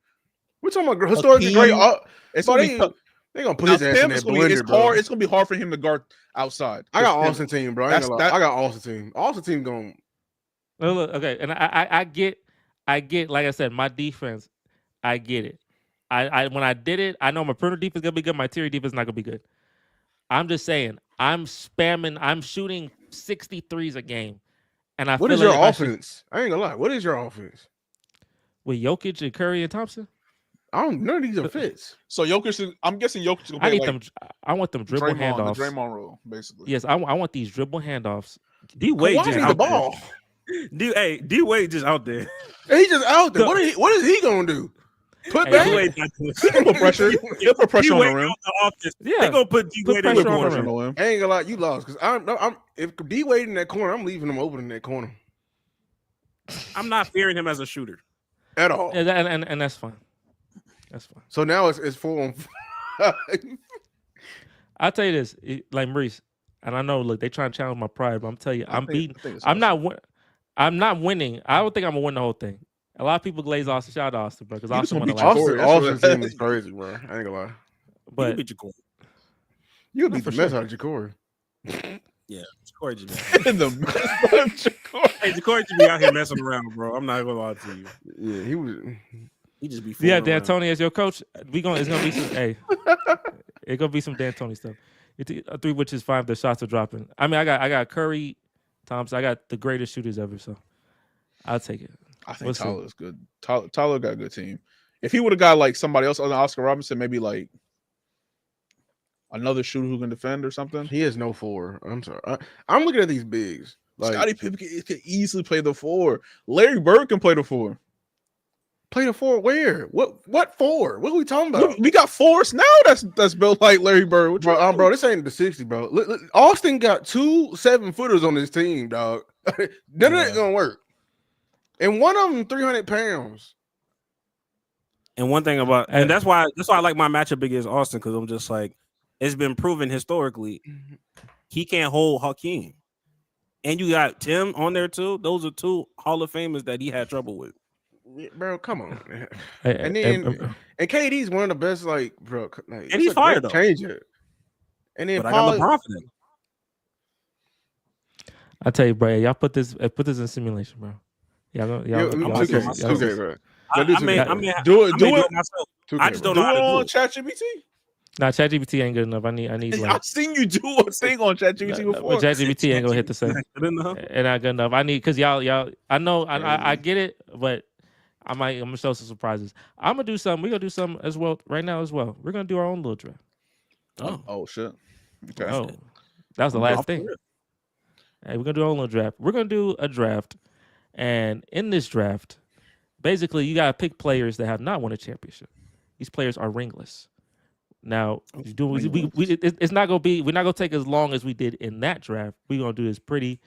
We're talking about historically great. Hakeem, It's Bro, gonna be tough. they gonna put Now, his ass in Tim, that it's gonna be blender, it's bro. hard. It's gonna be hard for him to guard outside. I got Tim. Austin team, bro. I, ain't That's- gonna lie. that- I got Austin team. Austin team going. No, look, okay, and I get, like I said, my defense, I get it. I when I did it, I know my perimeter defense is gonna be good. My interior defense is not gonna be good. I'm just saying, I'm shooting 63s a game, and I What feel is like your if I should- offense? I ain't gonna lie. What is your offense? with Jokic and Curry and Thompson. None of these are fits. So Jokic is, I'm guessing Jokic is gonna I be need like them. I want them dribble Draymond, handoffs. the Draymond rule, basically. Yes, I want these dribble handoffs. D Wade Kawhi just need out the ball. there. D Wade just out there. He just out there. So- What is he gonna do? Put Hey, back. D Wade not doing He'll put pressure. He'll put pressure on the D-Wade rim. out the office. Yeah, They gonna put D Put Wade in pressure the on corner. the rim. on him. I ain't gonna lie, you lost because I'm if D Wade in that corner, I'm leaving him open in that corner I'm not fearing him as a shooter. at all. and that's fine. That's fine. So now it's 4 on. I'll tell you this, like Maurice, and I know, look, they trying to challenge my pride, but I'm telling you, I'm beating. I think it's I'm not winning. I don't think I'm gonna win the whole thing. A lot of people glaze Austin. Shout out to Austin, bro, because You just Austin won gonna the beat last. Jacory. Austin, That's Austin what- team is crazy, bro. I ain't gonna lie. But beat Jacory. You No, beat for the mess sure. out of Jacory. Yeah, Jacory just. in the Jacory. Hey, Jacory just be out here messing around, bro. I'm not gonna lie to you. Yeah, he was. He just be. yeah, fooling around. D'Antoni as your coach. It's gonna be some. Hey, it's gonna be some D'Antoni stuff. It's a 3, which is fine. The shots are dropping. I mean, I got Curry, Thompson. I got the greatest shooters ever. So I'll take it. I think We'll see. Tyler's good. Tyler got a good team. If he would have got like somebody else other than Oscar Robinson, maybe like another shooter who can defend or something. He has no 4. I'm sorry. I'm looking at these bigs. Like, Scottie Pippen can easily play the 4. Larry Bird can play the 4. play the 4 where? What 4? What are we talking about? We got 4s now that's built like Larry Bird. What you Bro, mean? bro, this ain't the 60, bro. Look, Austin got 2 7-footers on his team, dog. None of that gonna work. And one of them 300 pounds. And one thing about, and that's why I like my matchup against Austin, because I'm just like, it's been proven historically he can't hold Hakeem. And you got Tim on there too. Those are 2 Hall of Famers that he had trouble with. Bro, come on. Man. Hey, And then and KD's one of the best, like, bro. Like, And he's fired, though. Change it. And then But I got LeBron for that. I tell you, bro, y'all put this in simulation, bro. Y'all, Yo, y'all, y'all, 2K, y'all- 2K, bro. I Do mean, do I it, may do do it. it myself. 2K, I just bro. don't know how to do on it. ChatGPT. Nah, ChatGPT ain't good enough. I need like. I've seen you do a thing on ChatGPT before. But ChatGPT ain't gonna hit the same. Good enough. And not good enough. I need because y'all. I know I get it, but I'm gonna show some surprises. I'm gonna do something. We're gonna do something as well right now as well. We're gonna do our own little draft. Oh shit. Okay. Oh, that was the last thing. Hey, we're gonna do our own little draft. We're gonna do a draft, and in this draft, basically you gotta pick players that have not won a championship. These players are ringless. Now, it's not gonna be. We're not gonna take as long as we did in that draft. We're gonna do this pretty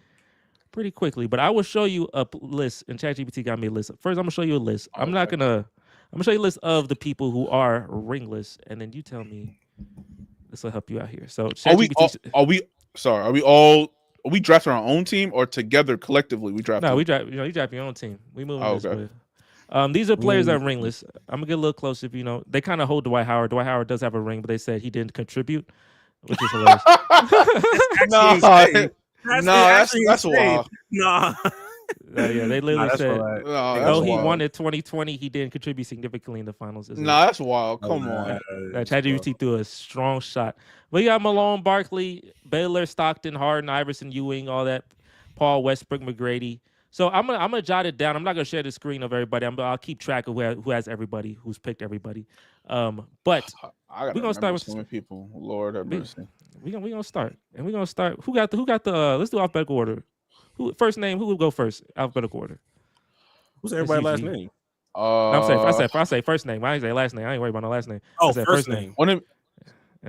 quickly. But I will show you a list. And ChatGPT got me a list. First, I'm gonna show you a list. I'm gonna show you a list of the people who are ringless, and then you tell me. This will help you out here. So, Are we drafting our own team or together collectively we draft? No, we draft. You draft your own team. We move this okay. way. These are players that are ringless. I'm gonna get a little closer. They kind of hold Dwight Howard. Dwight Howard does have a ring, but they said he didn't contribute, which is hilarious. That's wild. Nah. Yeah, they literally said No, he won in 2020. He didn't contribute significantly in the finals. That's wild. Come on. That ChatGPT threw a strong shot. We got Malone, Barkley, Baylor, Stockton, Harden, Iverson, Ewing, all that. Paul, Westbrook, McGrady. So I'm gonna jot it down. I'm not gonna share the screen of everybody. I'll keep track of who has everybody, who's picked everybody. But we're gonna start with so many people. Lord have mercy. We gonna start, and we're gonna start. Who got the? Let's do alphabetical order. Who first name? Who will go first? Alphabetical order. Who's everybody's last Eugene. name? I say first name. I ain't say last name. I ain't worried about no last name. Oh, I said first name. and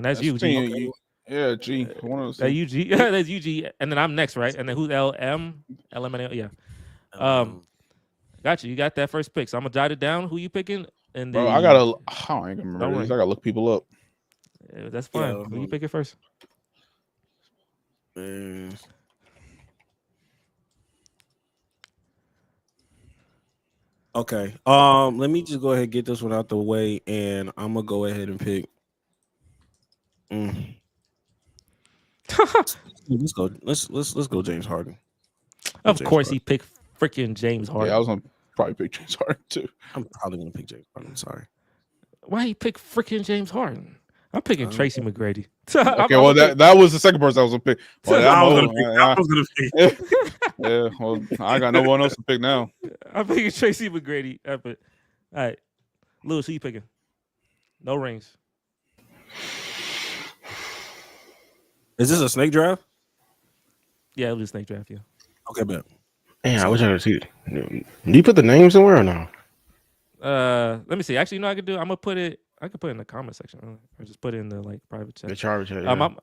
that's you, G. Okay. Yeah, G. That's UG. That's UG, and then I'm next, right? And then who's LM? LM. Yeah. Got you. You got that first pick. So I'm gonna jot it down. Who you picking? And Bro, I ain't gonna remember these. I gotta look people up. Yeah, that's fine. Who you picking first? Okay. Let me just go ahead and get this one out the way, and I'm gonna go ahead and pick. Let's go. Let's go, James Harden. Of course, he picked freaking James Harden. Yeah, I was gonna probably pick James Harden too. I'm probably gonna pick James Harden. Sorry. Why he pick freaking James Harden? I'm picking Tracy McGrady. Okay, well that was the second person I was gonna pick. Well, I was gonna pick. Yeah, well, I got no one else to pick now. I'm picking Tracy McGrady. All right, Lewis, who you picking? No rings. Is this a snake draft? Yeah, it was a snake draft. Yeah. Okay, bet. Man, I wish I could see it. Do you put the name somewhere or no? Let me see. Actually, I could do. I'm gonna put it. I could put it in the comment section, or just put it in the private chat. The charge. Yeah. I'm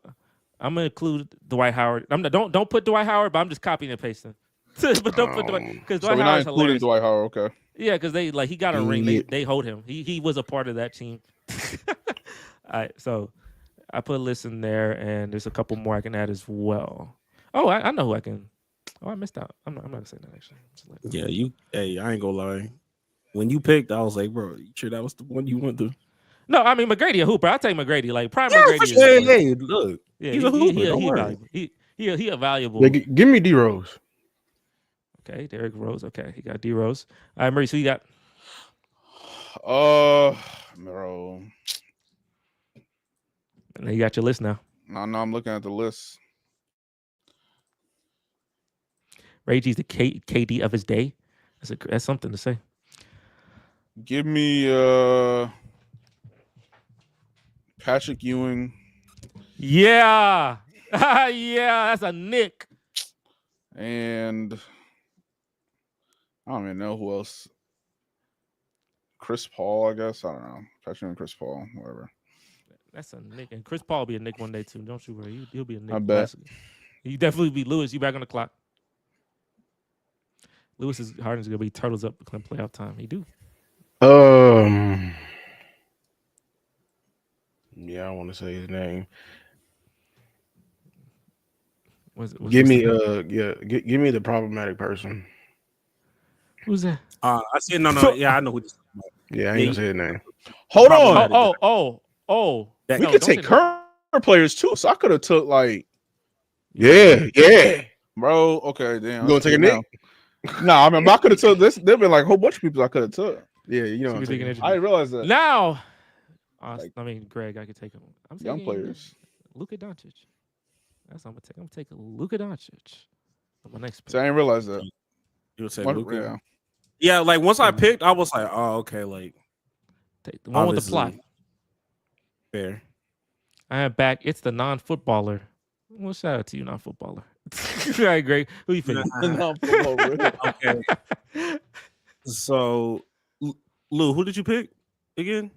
gonna include Dwight Howard. Don't put Dwight Howard, but I'm just copying and pasting. But don't put Dwight because So Dwight we're not Howard's including hilarious. Dwight Howard. Okay. Yeah, because he got a ring. They hold him. He was a part of that team. All right, so I put a list in there, and there's a couple more I can add as well. Oh, I know who I can. Oh, I missed out. I'm not gonna say that actually. Yeah, Hey, I ain't gonna lie. When you picked, I was like, bro, you sure that was the one you went to? No, I mean McGrady a hooper. I'll take McGrady. Like prime McGrady. Hey, look, Yeah, he's a hooper. Don't he worry. valuable. He a valuable. Yeah, give me D Rose. Okay, Derrick Rose. Okay, he got D Rose. All right, Maurice, who you got? Bro. And you got your list now. No, I'm looking at the list. Reggie's the KD of his day. That's something to say. Give me Patrick Ewing, Yeah. Yeah, that's a Nick. And I don't even know who else. Chris Paul, I guess. I don't know. Patrick and Chris Paul, whatever. That's a Nick. And Chris Paul will be a Nick one day too. Don't you worry. He'll be a Nick. I bet. He definitely be Lewis. You back on the clock. Lewis's Harden's gonna be turtles up come playoff time. He do. Yeah, I want to say his name. what's Give me the- give me the problematic person. Who's that? I said no. Yeah, I know who this is. Yeah, I ain't gonna say his name. Hold Probably on. Oh. That- We No, could don't take say that. current players too. So I could have took like, Yeah. bro. Okay, damn. You gonna take a now. Nah, I mean, I could have took this. There've been like a whole bunch of people I could have took. Yeah, you know See what what I'm they saying. can introduce. I didn't realize that. Now, Like- I mean, Greg, I could take him. I'm Young taking players. Luka Doncic. That's what I'm gonna take. I'm gonna take Luka Doncic. On my next pick. So I didn't realize that. You would say What- Luka? yeah. Yeah, like once I picked, I was like, oh, okay, like Take the one with the obviously plot. fair. I am back. It's the non-footballer. Well, shout out to you, non-footballer. All right, Greg. Who you picking? No, for real. Okay. So, Lou, who did you pick again?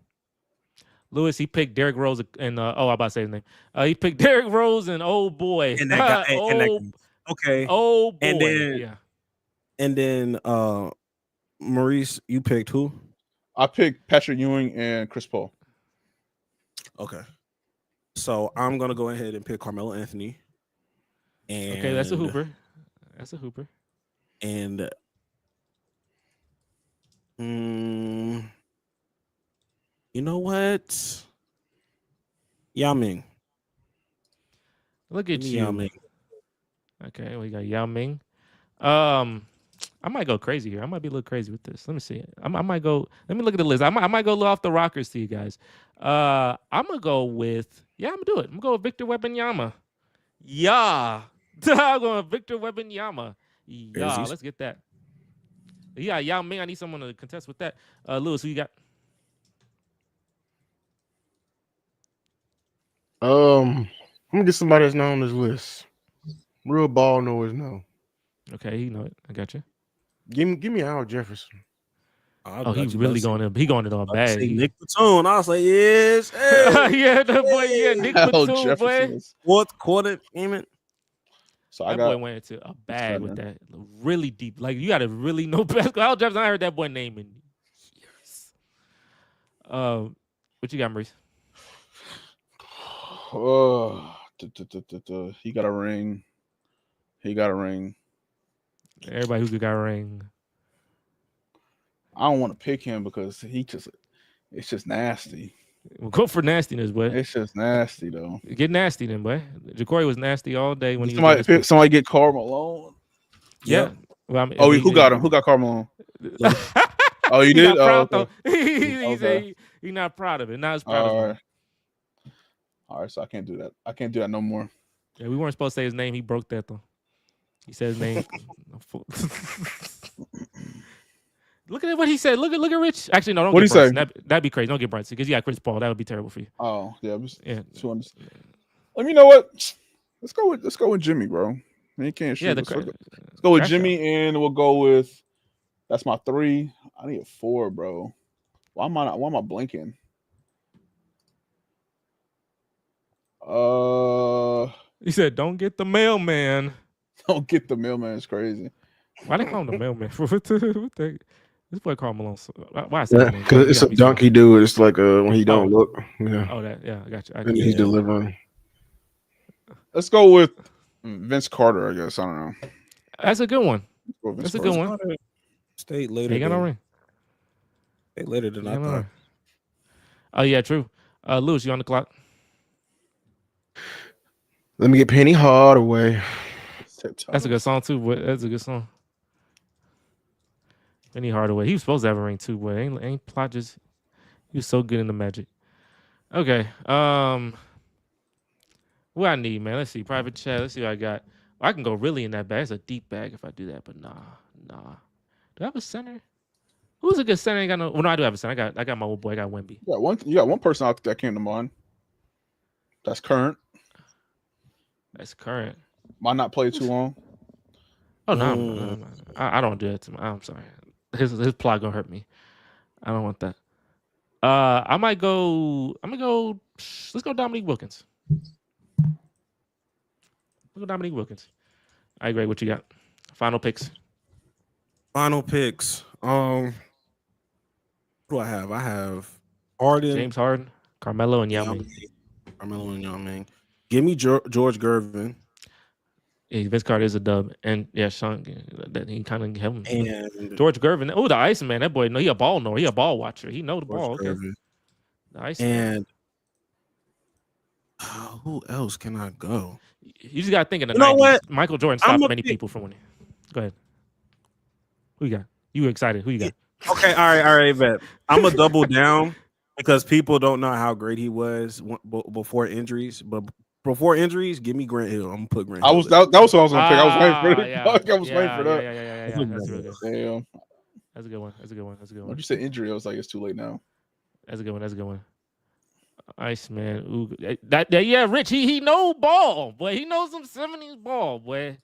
Lewis, he picked Derrick Rose and I'm about to say his name. He picked Derrick Rose and oh boy. And that guy. and that oh, okay. oh boy. And then- yeah. And then Maurice, you picked who? I picked Patrick Ewing and Chris Paul. Okay. So I'm gonna go ahead and pick Carmelo Anthony. And Okay, that's a hooper. That's a hooper. And you know what? Yao Ming. Look at Give me you. Yao Ming. Okay, we got Yao Ming. I might go crazy here. I might be a little crazy with this. Let me see. I might go. Let me look at the list. I might go a little off the rockers to you guys. I'm gonna go with. Yeah, I'm gonna do it. I'm gonna go with Victor Wembanyama. Yeah, I'm going with Victor Wembanyama. Yeah, Crazies. let's get that. Yeah, Yao Ming. I need someone to contest with that. Lewis, who you got? I'm gonna get somebody that's not on this list. Real ball knowers know. Okay, you know it. I got you. Give me Al Jefferson. Oh, he's really going in. He going in on bad. Say Nick Batum. I was like, yes. Hey. Yeah, that boy. Yeah, Nick Oh, Batum, boy. Jefferson. Fourth quarter, damn it. So I That boy got went into a bag with Seven. that. Really deep. Like, you got to really know basketball. Al Jefferson, I heard that boy name in years. What you got, Maurice? he got a ring. He got a ring. Everybody who got a ring. I don't want to pick him because it's just nasty. Well, go for nastiness, boy. It's just nasty though. Get nasty then, boy. Ja'Cory was nasty all day when he was in this Somebody get Karl Malone. Yeah. Well, I mean, Oh, who got him? Who got Karl Malone? Oh, you He did? not Oh, proud, okay. though. He Okay. said he not proud of it. Not as proud All as right. All right, so I can't do that. I can't do that no more. Yeah, we weren't supposed to say his name. He broke that though. He said his name. Look at what he said. Look at Rich. Actually, no, don't What'd get he say? Bryson. That'd be crazy. Don't get Bryson because you got Chris Paul. That would be terrible for you. Oh, yeah. I'm just Yeah. 200. You know what? Let's go with Jimmy, bro. I mean, he can't shoot. Yeah, let's go with crash Jimmy, and we'll go with. That's my 3. I need a 4, bro. Why am I blinking? He said, "Don't get the mailman." Don't get the mailman. It's crazy. Why they call him the mailman? what the? This boy Karl Malone. Why I say that name? Because You it's gotta a be smart. donkey dude. It's like when he don't look. Yeah. Oh, that. Yeah, I got you. And he's delivering. Let's go with Vince Carter. I guess I don't know. That's a good one. Let's go with Vince That's a Carter. good one. Stayed later. He got no ring. Stayed later than He I got no thought. ring. Oh yeah, true. Lewis, you on the clock? Let me get Penny Hardaway. That's a good song too, boy. That's a good song. Penny Hardaway. He was supposed to have a ring too, boy. Ain't Plot just he was so good in the Magic. Okay. What I need, man. Let's see. Private chat. Let's see what I got. I can go really in that bag. It's a deep bag if I do that, but nah. Do I have a center? Who's a good center? Ain't got no. Well, no, I do have a center. I got my old boy. I got Wemby. You got one person out that came to mind. That's current. That's current. Might not play too long. Oh no, I don't do that to I'm sorry. His plot gonna hurt me. I don't want that. I'm gonna go. Let's go Dominique Wilkins. Let's go Dominique Wilkins. I agree. What you got? Final picks. Final picks. What do I have? I have Harden, James Harden, Carmelo, and Yao Yao Ming. Ming. Carmelo, and Yao Ming. Give me George Gervin. Yeah, Vince Carter is a dub, and yeah, Sean. That he kind of helped him. And George Gervin. Oh, the Iceman. That boy. No, he a ball knower. He a ball watcher. He know the ball. George Okay. Gervin. The Iceman. And who else can I go? You just got to think in the You know 90s. what? Michael Jordan I'm stopped a many bit- people from winning. Go ahead. Who you got? You excited? Who you got? Okay, all right, bet. I'm gonna double down because people don't know how great he was before injuries. But before injuries, give me Grant Hill. I'm gonna put Grant. I Hill was there. that was what I was gonna pick. I was waiting for it. Yeah, I was waiting for that. Yeah. That's really good. Damn. That's a good one. That's a good one. That's a good When one. you said injury, I was like, it's too late now. That's a good one. That's a good one. Iceman. Ooh, yeah, Rich. He know ball, boy. He knows some 70s ball, boy.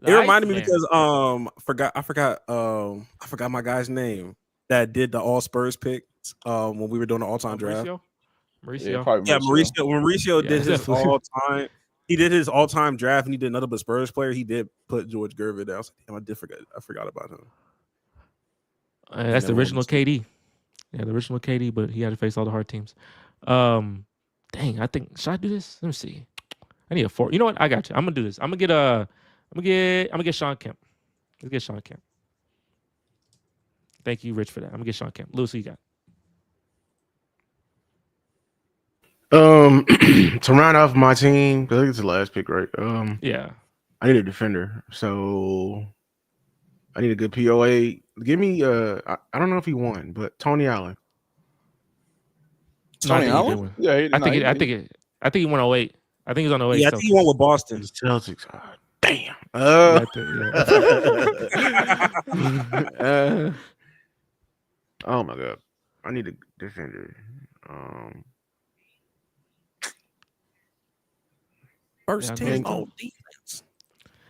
It reminded me Iceman. because I forgot my guy's name that did the all Spurs picks when we were doing the all time draft. Mauricio. Yeah, probably Yeah, Mauricio. Mauricio Yeah, did his definitely. all time. He did his all time draft, and he did another but Spurs player. He did put George Gervin there. I was like, damn, I forgot about him. That's the Never original understood. KD. Yeah, the original KD, but he had to face all the hard teams. Dang, I think should I do this? Let me see. I need a 4. You know what? I got you. I'm gonna do this. I'm gonna get Sean Kemp. Let's get Sean Kemp. Thank you, Rich, for that. I'm gonna get Sean Kemp. Lewis, who you got? To round off my team, 'cause I think it's the last pick, right? Yeah. I need a defender, so I need a good POA. Give me I don't know if he won, but Tony Allen. No, I Tony think he did Allen? win. Yeah, I think he won 08. I think he was on 08. Yeah, I think he won with Boston. The Celtics. Damn. Yeah, I think, yeah. Oh my god, I need a defender. First Yeah, I team think- on defense.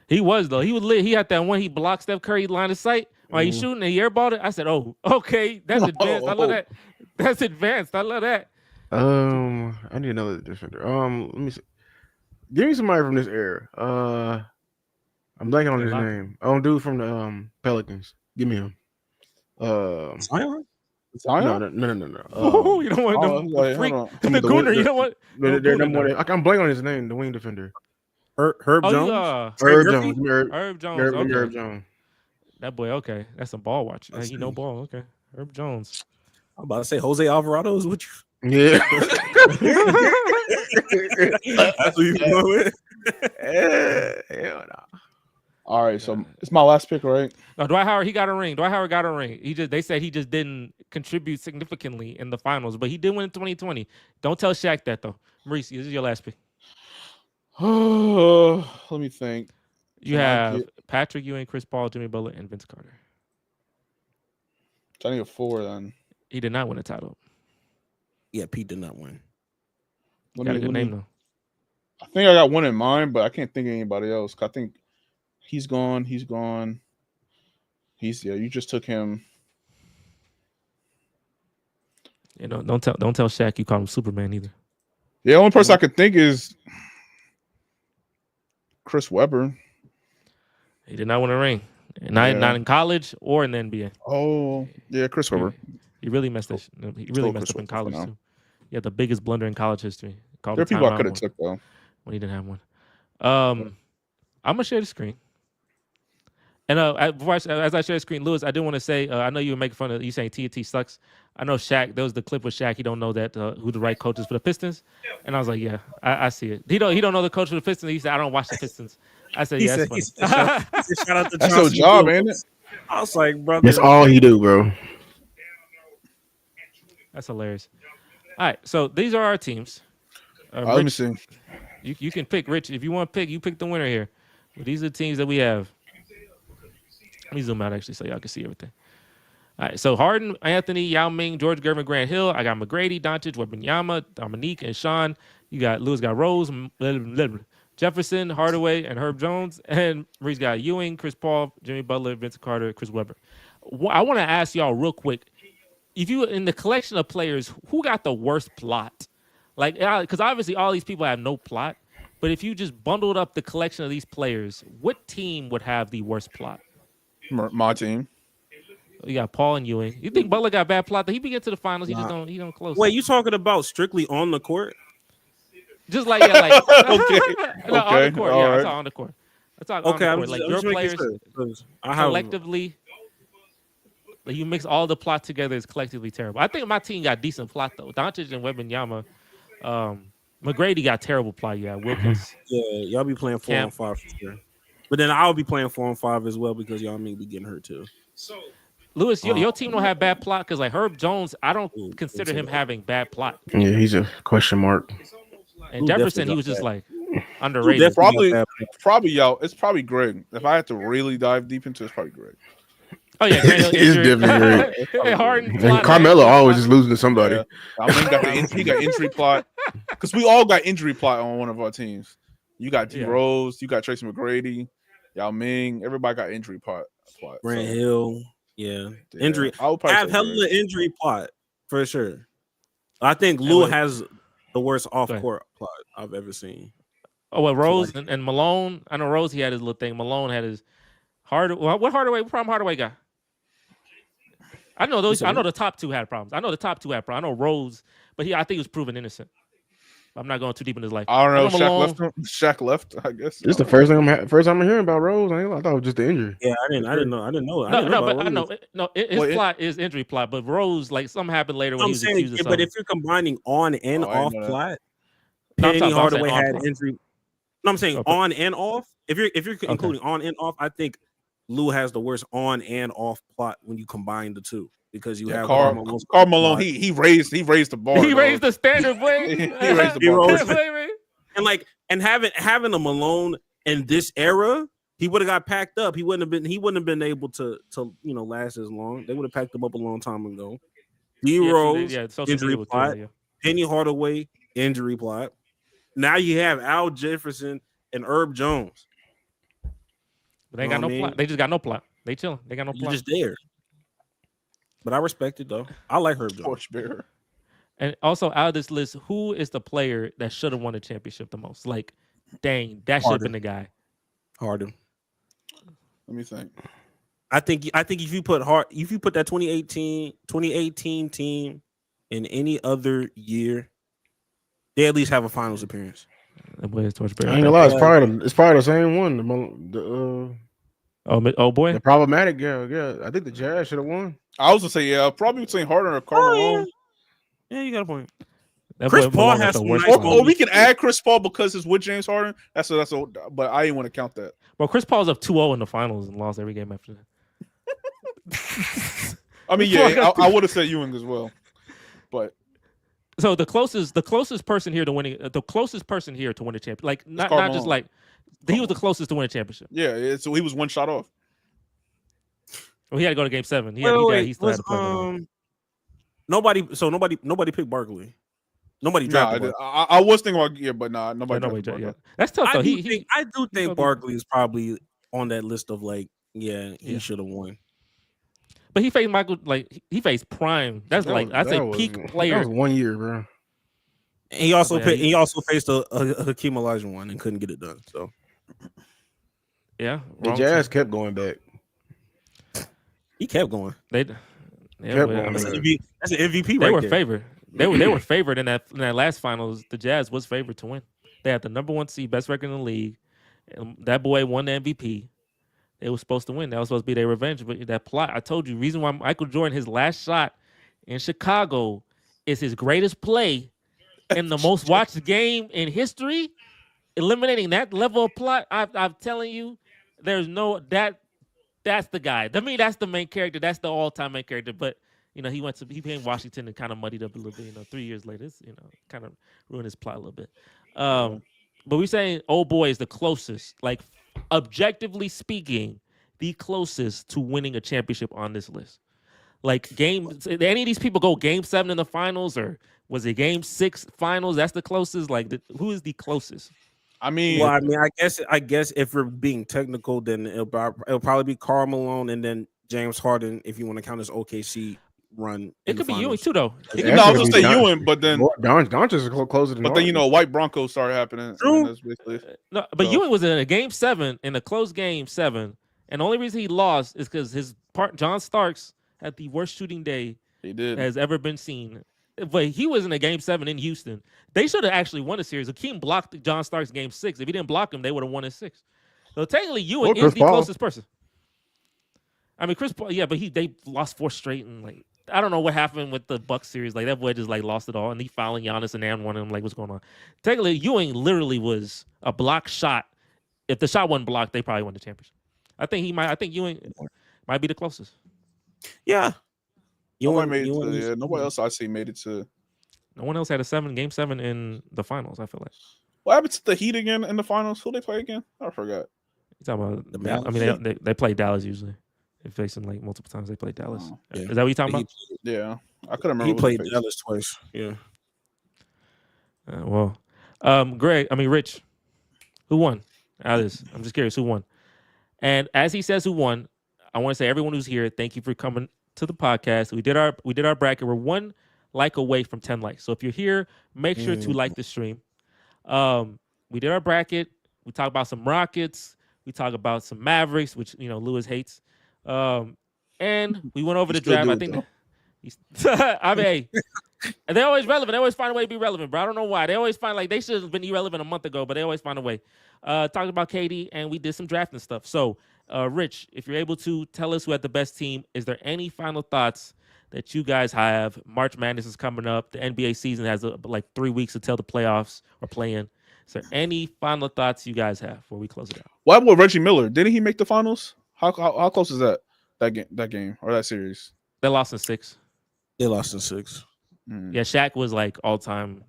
He was though. He was lit. He had that one. He blocked Steph Curry line of sight while he's shooting and he airballed it. I said, "Oh, okay, that's advanced. I love that. That's advanced. I love that." I need another defender. Let me see. Give me somebody from this era. I'm blanking on Yeah, his lock. name. Dude from the Pelicans. Give me him. Zion? Zion? No. Oh, you don't want Oh, them like, freak, hold on. the gooner. You know what? They're Gooner number one. now. I'm blanking on his name. The wing defender. Herb Oh, Jones? Herb Murphy? Jones. Give me Herb Jones. Give me Okay. Herb Jones. That boy. Okay, that's some ball watching. Let's Hey, you know see. ball. Okay, Herb Jones. I'm about to say Jose Alvarado is what you. Yeah. That's what you going with? Hell no. All right, so it's my last pick, right? No, Dwight Howard. He got a ring. Dwight Howard got a ring. They said he just didn't contribute significantly in the finals, but he did win in 2020. Don't tell Shaq that though. Maurice, this is your last pick. Let me think. You Can I have get- Patrick Ewing, Chris Paul, Jimmy Butler, and Vince Carter. I need a 4 then. He did not win a title. Yeah, Pete did not win. Got a good name though. I think I got one in mind, but I can't think of anybody else. I think he's gone. You just took him. You know, don't tell Shaq you call him Superman either. The only person I could think is Chris Webber. He did not win a ring. Not in college or in the NBA. Oh, yeah, Chris Webber. He really messed up. He really messed up in college too. He had the biggest blunder in college history. Called There are a people I timeout could have when- took though. when he didn't have one. I'm gonna share the screen. And as I share the screen, Lewis, I do want to say I know you were making fun of you saying TNT sucks. I know Shaq. There was the clip with Shaq. He don't know that who the right coach is for the Pistons, and I was like, yeah, I see it. He don't know the coach for the Pistons. He said, I don't watch the Pistons. I said, yeah, that's funny. Shout out to That's your Johnson job, Field. ain't it? I was like, brother. That's all he do, bro. That's hilarious. All right, so these are our teams. Let me Rich, see. you can pick, Rich. If you want to pick, you pick the winner here. But these are the teams that we have. Let me zoom out actually so y'all can see everything. All right, so Harden, Anthony, Yao Ming, George Gervin, Grant Hill. I got McGrady, Doncic, Wembanyama, Dominique, and Sean. You got Lewis, got Rose, Jefferson, Hardaway, and Herb Jones. And Reese got Ewing, Chris Paul, Jimmy Butler, Vincent Carter, Chris Webber. I want to ask y'all real quick. If you in the collection of players, who got the worst plot? Like, because obviously all these people have no plot. But if you just bundled up the collection of these players, what team would have the worst plot? My team. You got Paul and Ewing. You think Butler got bad plot? He be get to the finals. He just Nah. don't close. Wait, you talking about strictly on the court? Just like yeah, like Okay. no, on the Okay. court. All Yeah, right. I talk on the court. I talk Okay, on the court. Like your players collectively, like you mix all the plot together is collectively terrible. I think my team got decent plot though. Doncic and Wembanyama. McGrady got terrible plot. Yeah, Wilkins. Yeah, y'all be playing 4-on-5 for sure. But then I'll be playing 4-on-5 as well because y'all may be getting hurt too. Lewis, your team don't have bad plot because like Herb Jones, I don't Ooh, consider that's him it. having bad plot. Yeah, he's a question mark. And Who Jefferson, definitely he was got just bad? like Who underrated. definitely- Probably y'all. It's probably Greg. If I had to really dive deep into it, it's probably Greg. Oh yeah, Grant Hill It's injury. definitely Hey, Harden, And plot, Carmelo man. always just losing to somebody. Yeah. I mean, he got injury plot because we all got injury plot on one of our teams. You got D Yeah. Rose, you got Tracy McGrady, Yao Ming. Everybody got injury plot. Grant So, Hill, yeah. yeah, Injury. I would probably Have say hella Greg. injury plot for sure. I think Lou what- has the worst off ahead. court plot I've ever seen. Oh well, Rose and Malone. I know Rose. He had his little thing. Malone had his What Hardaway? What problem Hardaway got? I know those. I know the top two had problems. I know I know Rose, but I think he was proven innocent. I'm not going too deep in his life. I don't know. Shaq Malone. left him. Shaq left. I guess. This is the first time I'm hearing about Rose. I thought it was just the injury. Yeah, I didn't know. But I know. No, his plot is injury plot. But Rose, like something happened later when I'm he was saying, accused of but something. if you're combining on and Oh, I didn't off know that. plot, No, I'm Penny talking about Hardaway on had plot. injury. No, I'm saying Okay. on and off. If you're including on and off, I think Lou has the worst on and off plot when you combine the two because you have Karl Malone. He raised the bar. He dog. raised the standard, boy. He raised the bar. and having a Malone in this era, he would have got packed up. He wouldn't have been able to last as long. They would have packed him up a long time ago. D Rose, social injury media was plot. terrible, Penny Hardaway, injury plot. Now you have Al Jefferson and Herb Jones. But they ain't got no plot. They just got no plot. They chilling. They got no You're plot. just there. But I respect it though. I like Herb Jones. Torchbearer. And also out of this list, who is the player that should have won the championship the most? Like, dang, that should have been the guy. Harden. Let me think. I think if you put that 2018 team in any other year, they at least have a finals appearance. That boy is Torchbearer. I ain't gonna lie, it's probably the same one. Oh boy. The problematic, yeah. I think the Jazz should have won. I was gonna say probably between Harden or Karl Malone. Yeah, you got a point. That Chris boy Paul Malone got has the some worst nice plot. Or we can add Chris Paul because it's with James Harden. That's a but I didn't want to count that. Well, Chris Paul's up 2-0 in the finals and lost every game after that. I mean, yeah, I would have said Ewing as well, but So the closest person here to winning, the closest person here to win a championship, like not Karl just Malone. like he was the closest to win a championship. yeah, so he was one shot off. Well, he had to go to Game 7. He Wait, still had to play. nobody picked Barkley. Nobody drafted Barkley. I was thinking about but nobody. Nobody, drafted yeah. Barkley. That's tough though. I do think go Barkley is probably on that list of like, he Yeah. should have won. But he faced Michael, like he faced prime. That's like I say peak player. That was 1 year, bro. And he also Yeah, he also faced a Hakeem Olajuwon one and couldn't get it done. So Yeah, The wrong Jazz team. kept going back. he kept going. They Kept well, going I That's mean, back. an MVP they right were there. favored. They were favored in that last finals. The Jazz was favored to win. They had the number 1 seed, best record in the league. And that boy won the MVP. They were supposed to win. That was supposed to be their revenge. But that plot, I told you, reason why Michael Jordan, his last shot in Chicago is his greatest play in the most watched game in history. Eliminating that level of plot, I'm telling you, there's no that's the guy. I mean, that's the main character. That's the all-time main character. But he came Washington and kind of muddied up a little bit. 3 years later, it's, kind of ruined his plot a little bit. But we're saying old boy is the closest, like objectively speaking, the closest to winning a championship on this list. Like did any of these people go Game 7 in the finals, or was it Game 6 finals? That's the closest. Like who is the closest? I mean, Well, I mean, I guess if we're being technical, then it'll probably be Karl Malone and then James Harden if you want to count his OKC run. It could be Ewing too, though. It could Yeah, be no, I it's was gonna gonna be say Don- Ewing, but then Doncic is closer than. but then you Harden. know White Broncos started happening. True. And that's basically No, but So- Ewing was in a game 7 in a close game 7, and the only reason he lost is because his part John Starks had the worst shooting day he did. has ever been seen. But he was in a game 7 in Houston. They should have actually won the series. Akeem blocked John Starks game 6. If he didn't block him, they would have won in 6. So technically, Ewing Or is Chris the Paul. closest person. I mean, Chris Paul, yeah, but they lost 4 straight, and like I don't know what happened with the Bucks series. Like that boy just like lost it all, and he fouling Giannis and one of them. Like, what's going on? Technically, Ewing literally was a block shot. If the shot wasn't blocked, they probably won the championship. I think Ewing might be the closest. Yeah. Nobody made it Ewing to, is- yeah, nobody else I see made it to. No one else had a game 7 in the finals. I feel like. What happened to the Heat again in the finals? Who they play again? I forgot. You talking about The I mean, they play Dallas usually. They face them like multiple times. They play Dallas. Oh, yeah. Is that what you talking about? Yeah, I couldn't remember. He who they played faced. Dallas twice. Yeah. Rich, who won out of this? I'm just curious who won. And as he says who won, I want to say everyone who's here, thank you for coming to the podcast. We did our bracket. We're 1 like away from 10 likes. So if you're here, make sure to like the stream. We did our bracket. We talked about some Rockets. We talked about some Mavericks, which Lewis hates. And we went over the still draft. do I it, think. though. I mean, hey, and they're always relevant. They always find a way to be relevant, bro. I don't know why. They always find like they should have been irrelevant a month ago, but they always find a way. Talked about KD, and we did some drafting stuff. So, Rich, if you're able to tell us who had the best team, is there any final thoughts that you guys have? March Madness is coming up. The NBA season has like 3 weeks until the playoffs are playing. Is there any final thoughts you guys have before we close it out? What happened with Reggie Miller? Didn't he make the finals? How close is that game or that series? They lost in 6. They lost in 6. Yeah, Shaq was like all time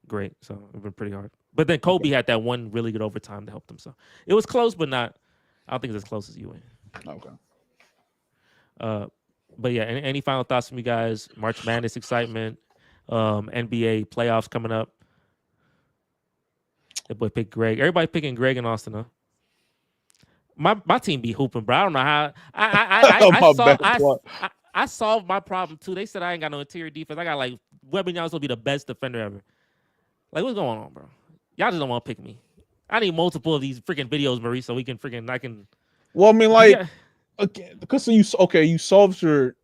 great, so it been pretty hard. But then Kobe had that one really good overtime to help them. So it was close, but not. I don't think it's as close as you win. Okay. But yeah, any final thoughts from you guys? March Madness excitement, NBA playoffs coming up. That boy picked Greg. Everybody picking Greg and Austin, huh? My team be hooping, bro. I don't know how. I solved my problem too. They said I ain't got no interior defense. I got like Wembanyama's will be the best defender ever. Like, what's going on, bro? Y'all just don't want to pick me. I need multiple of these freaking videos, Maurice, so I can. Well, I mean, like, Yeah. again, because you solved your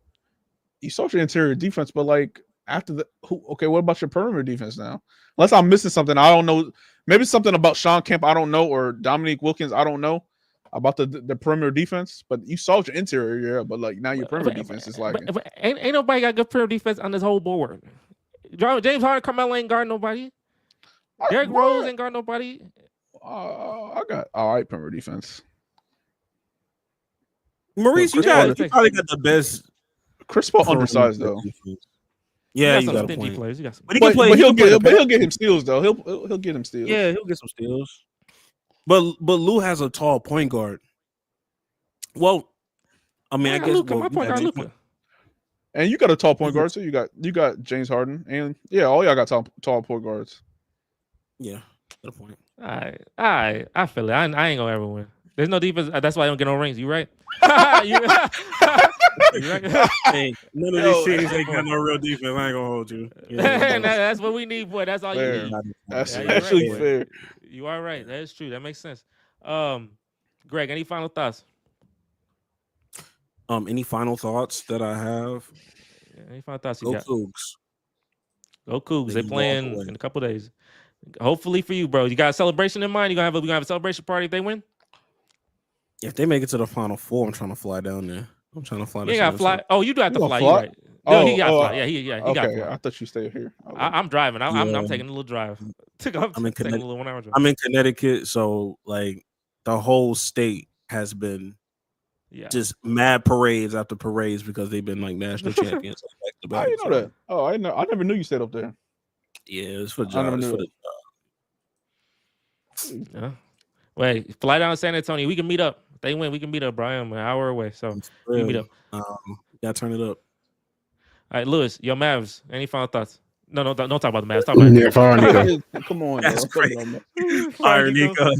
interior defense, but like after what about your perimeter defense now? Unless I'm missing something, I don't know. Maybe something about Sean Kemp, I don't know, or Dominique Wilkins, I don't know about the perimeter defense. But you solved your interior, yeah. But like now your perimeter defense is like But ain't nobody got good perimeter defense on this whole board. James Harden, Carmelo ain't guard nobody. Derrick Rose ain't guard nobody. I got all right perimeter defense. Maurice, you Chris Paul- probably got the best. Chris Paul undersized though. Yeah, you you got some got a stingy point. players. You got some. But he can play. He'll get him steals though. He'll get him steals. Yeah, he'll get some steals. But Lou has a tall point guard. Well, I mean, I guess Luka, well, my you point got guard, James- Luka. And you got a tall point guard too. You got James Harden, and yeah, all y'all got tall point guards. Yeah, good point. I feel it. I ain't gonna ever win. There's no defense. That's why I don't get no rings. You right? you right? Hey, none of these teams ain't got no real defense. I ain't gonna hold you. And that's what we need, boy. That's all Fair. you need. That's Yeah, you're right, actually boy. fair. You are right. That is true. That makes sense. Greg, any final thoughts? Any final thoughts that I have? Yeah, any final thoughts you Go got? Cougs. Go Cougs. They They playing walk away. in a couple days. Hopefully for you, bro. You got a celebration in mind? We gonna have a celebration party if they win? If they make it to the Final Four, I'm trying to fly down there. I'm trying to fly. You got to fly. Oh, you do have to You fly. gonna You fly? right? No, he got to Oh, fly. Yeah, he got Okay, to fly. I thought you stayed here. I'm driving. I'm Yeah. taking a little drive. I'm I'm in taking a Connecticut. little 1 hour drive. I'm in Connecticut, so like the whole state has been Yeah. just mad parades after parades because they've been like national champions. Back to How back. you know that? Oh, I never knew you stayed up there. Yeah, it's for I never jobs. knew For that. the Yeah. Wait, fly down to San Antonio. We can meet up. If they win, we can meet up, Brian. An hour away. So we can meet up. Gotta turn it up. All right, Lewis, your Mavs. Any final thoughts? No, don't talk about the Mavs. Talk about Yeah, fire Nico. Come on, That's bro. crazy. Come on, Fire Nico.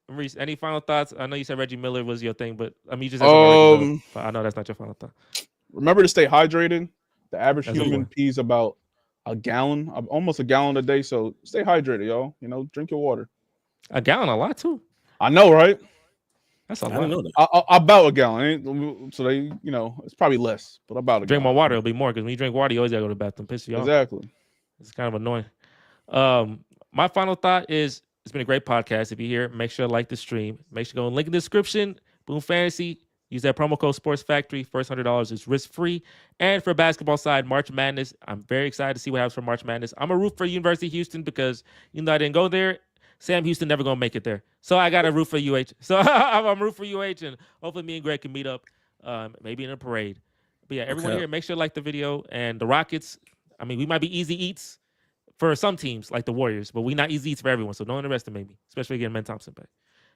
Reese, any final thoughts? I know you said Reggie Miller was your thing, but I mean, you just said something about Reggie Miller, but I know that's not your final thought. Remember to stay hydrated. The average That's a human boy. pees about a gallon, almost a gallon a day. So stay hydrated, y'all. You know, drink your water. A gallon, a lot too. I know, right? That's a I lot. didn't know that. About a gallon. So they, you know, it's probably less, but about a Drink more gallon. water, it'll be more because when you drink water, you always gotta go to the bathroom. Piss you off. Exactly. It's kind of annoying. My final thought is it's been a great podcast. If you're here, make sure to like the stream. Make sure to go and link in the description. Boom Fantasy. Use that promo code Sports Factory. First $100 is risk free. And for basketball side, March Madness. I'm very excited to see what happens for March Madness. I'm a root for University of Houston because even though I didn't go there, Sam Houston never gonna make it there. So I got to root for UH. So I'm root for UH, and hopefully me and Greg can meet up, maybe in a parade. But yeah, everyone Okay. here, make sure to like the video. And the Rockets, I mean, we might be easy eats for some teams like the Warriors, but we not easy eats for everyone. So don't underestimate me, especially getting Ben Thompson back.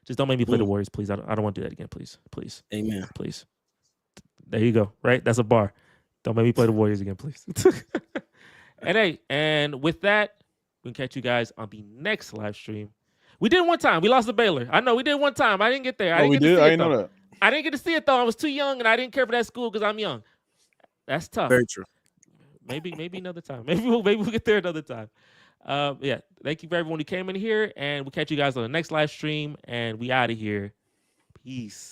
Just don't make me play the Warriors, please. I don't want to do that again, please. Please. Amen. Please. There you go. Right? That's a bar. Don't make me play the Warriors again, please. And hey, and with that, we can catch you guys on the next live stream. We did one time. We lost to Baylor. I know we did one time. I didn't get there. Oh, we did? I didn't know that. I didn't get to see it though. I was too young and I didn't care for that school because I'm young. That's tough. Very true. Maybe another time. Maybe we'll get there another time. Yeah. Thank you for everyone who came in here, and we'll catch you guys on the next live stream. And we out of here. Peace.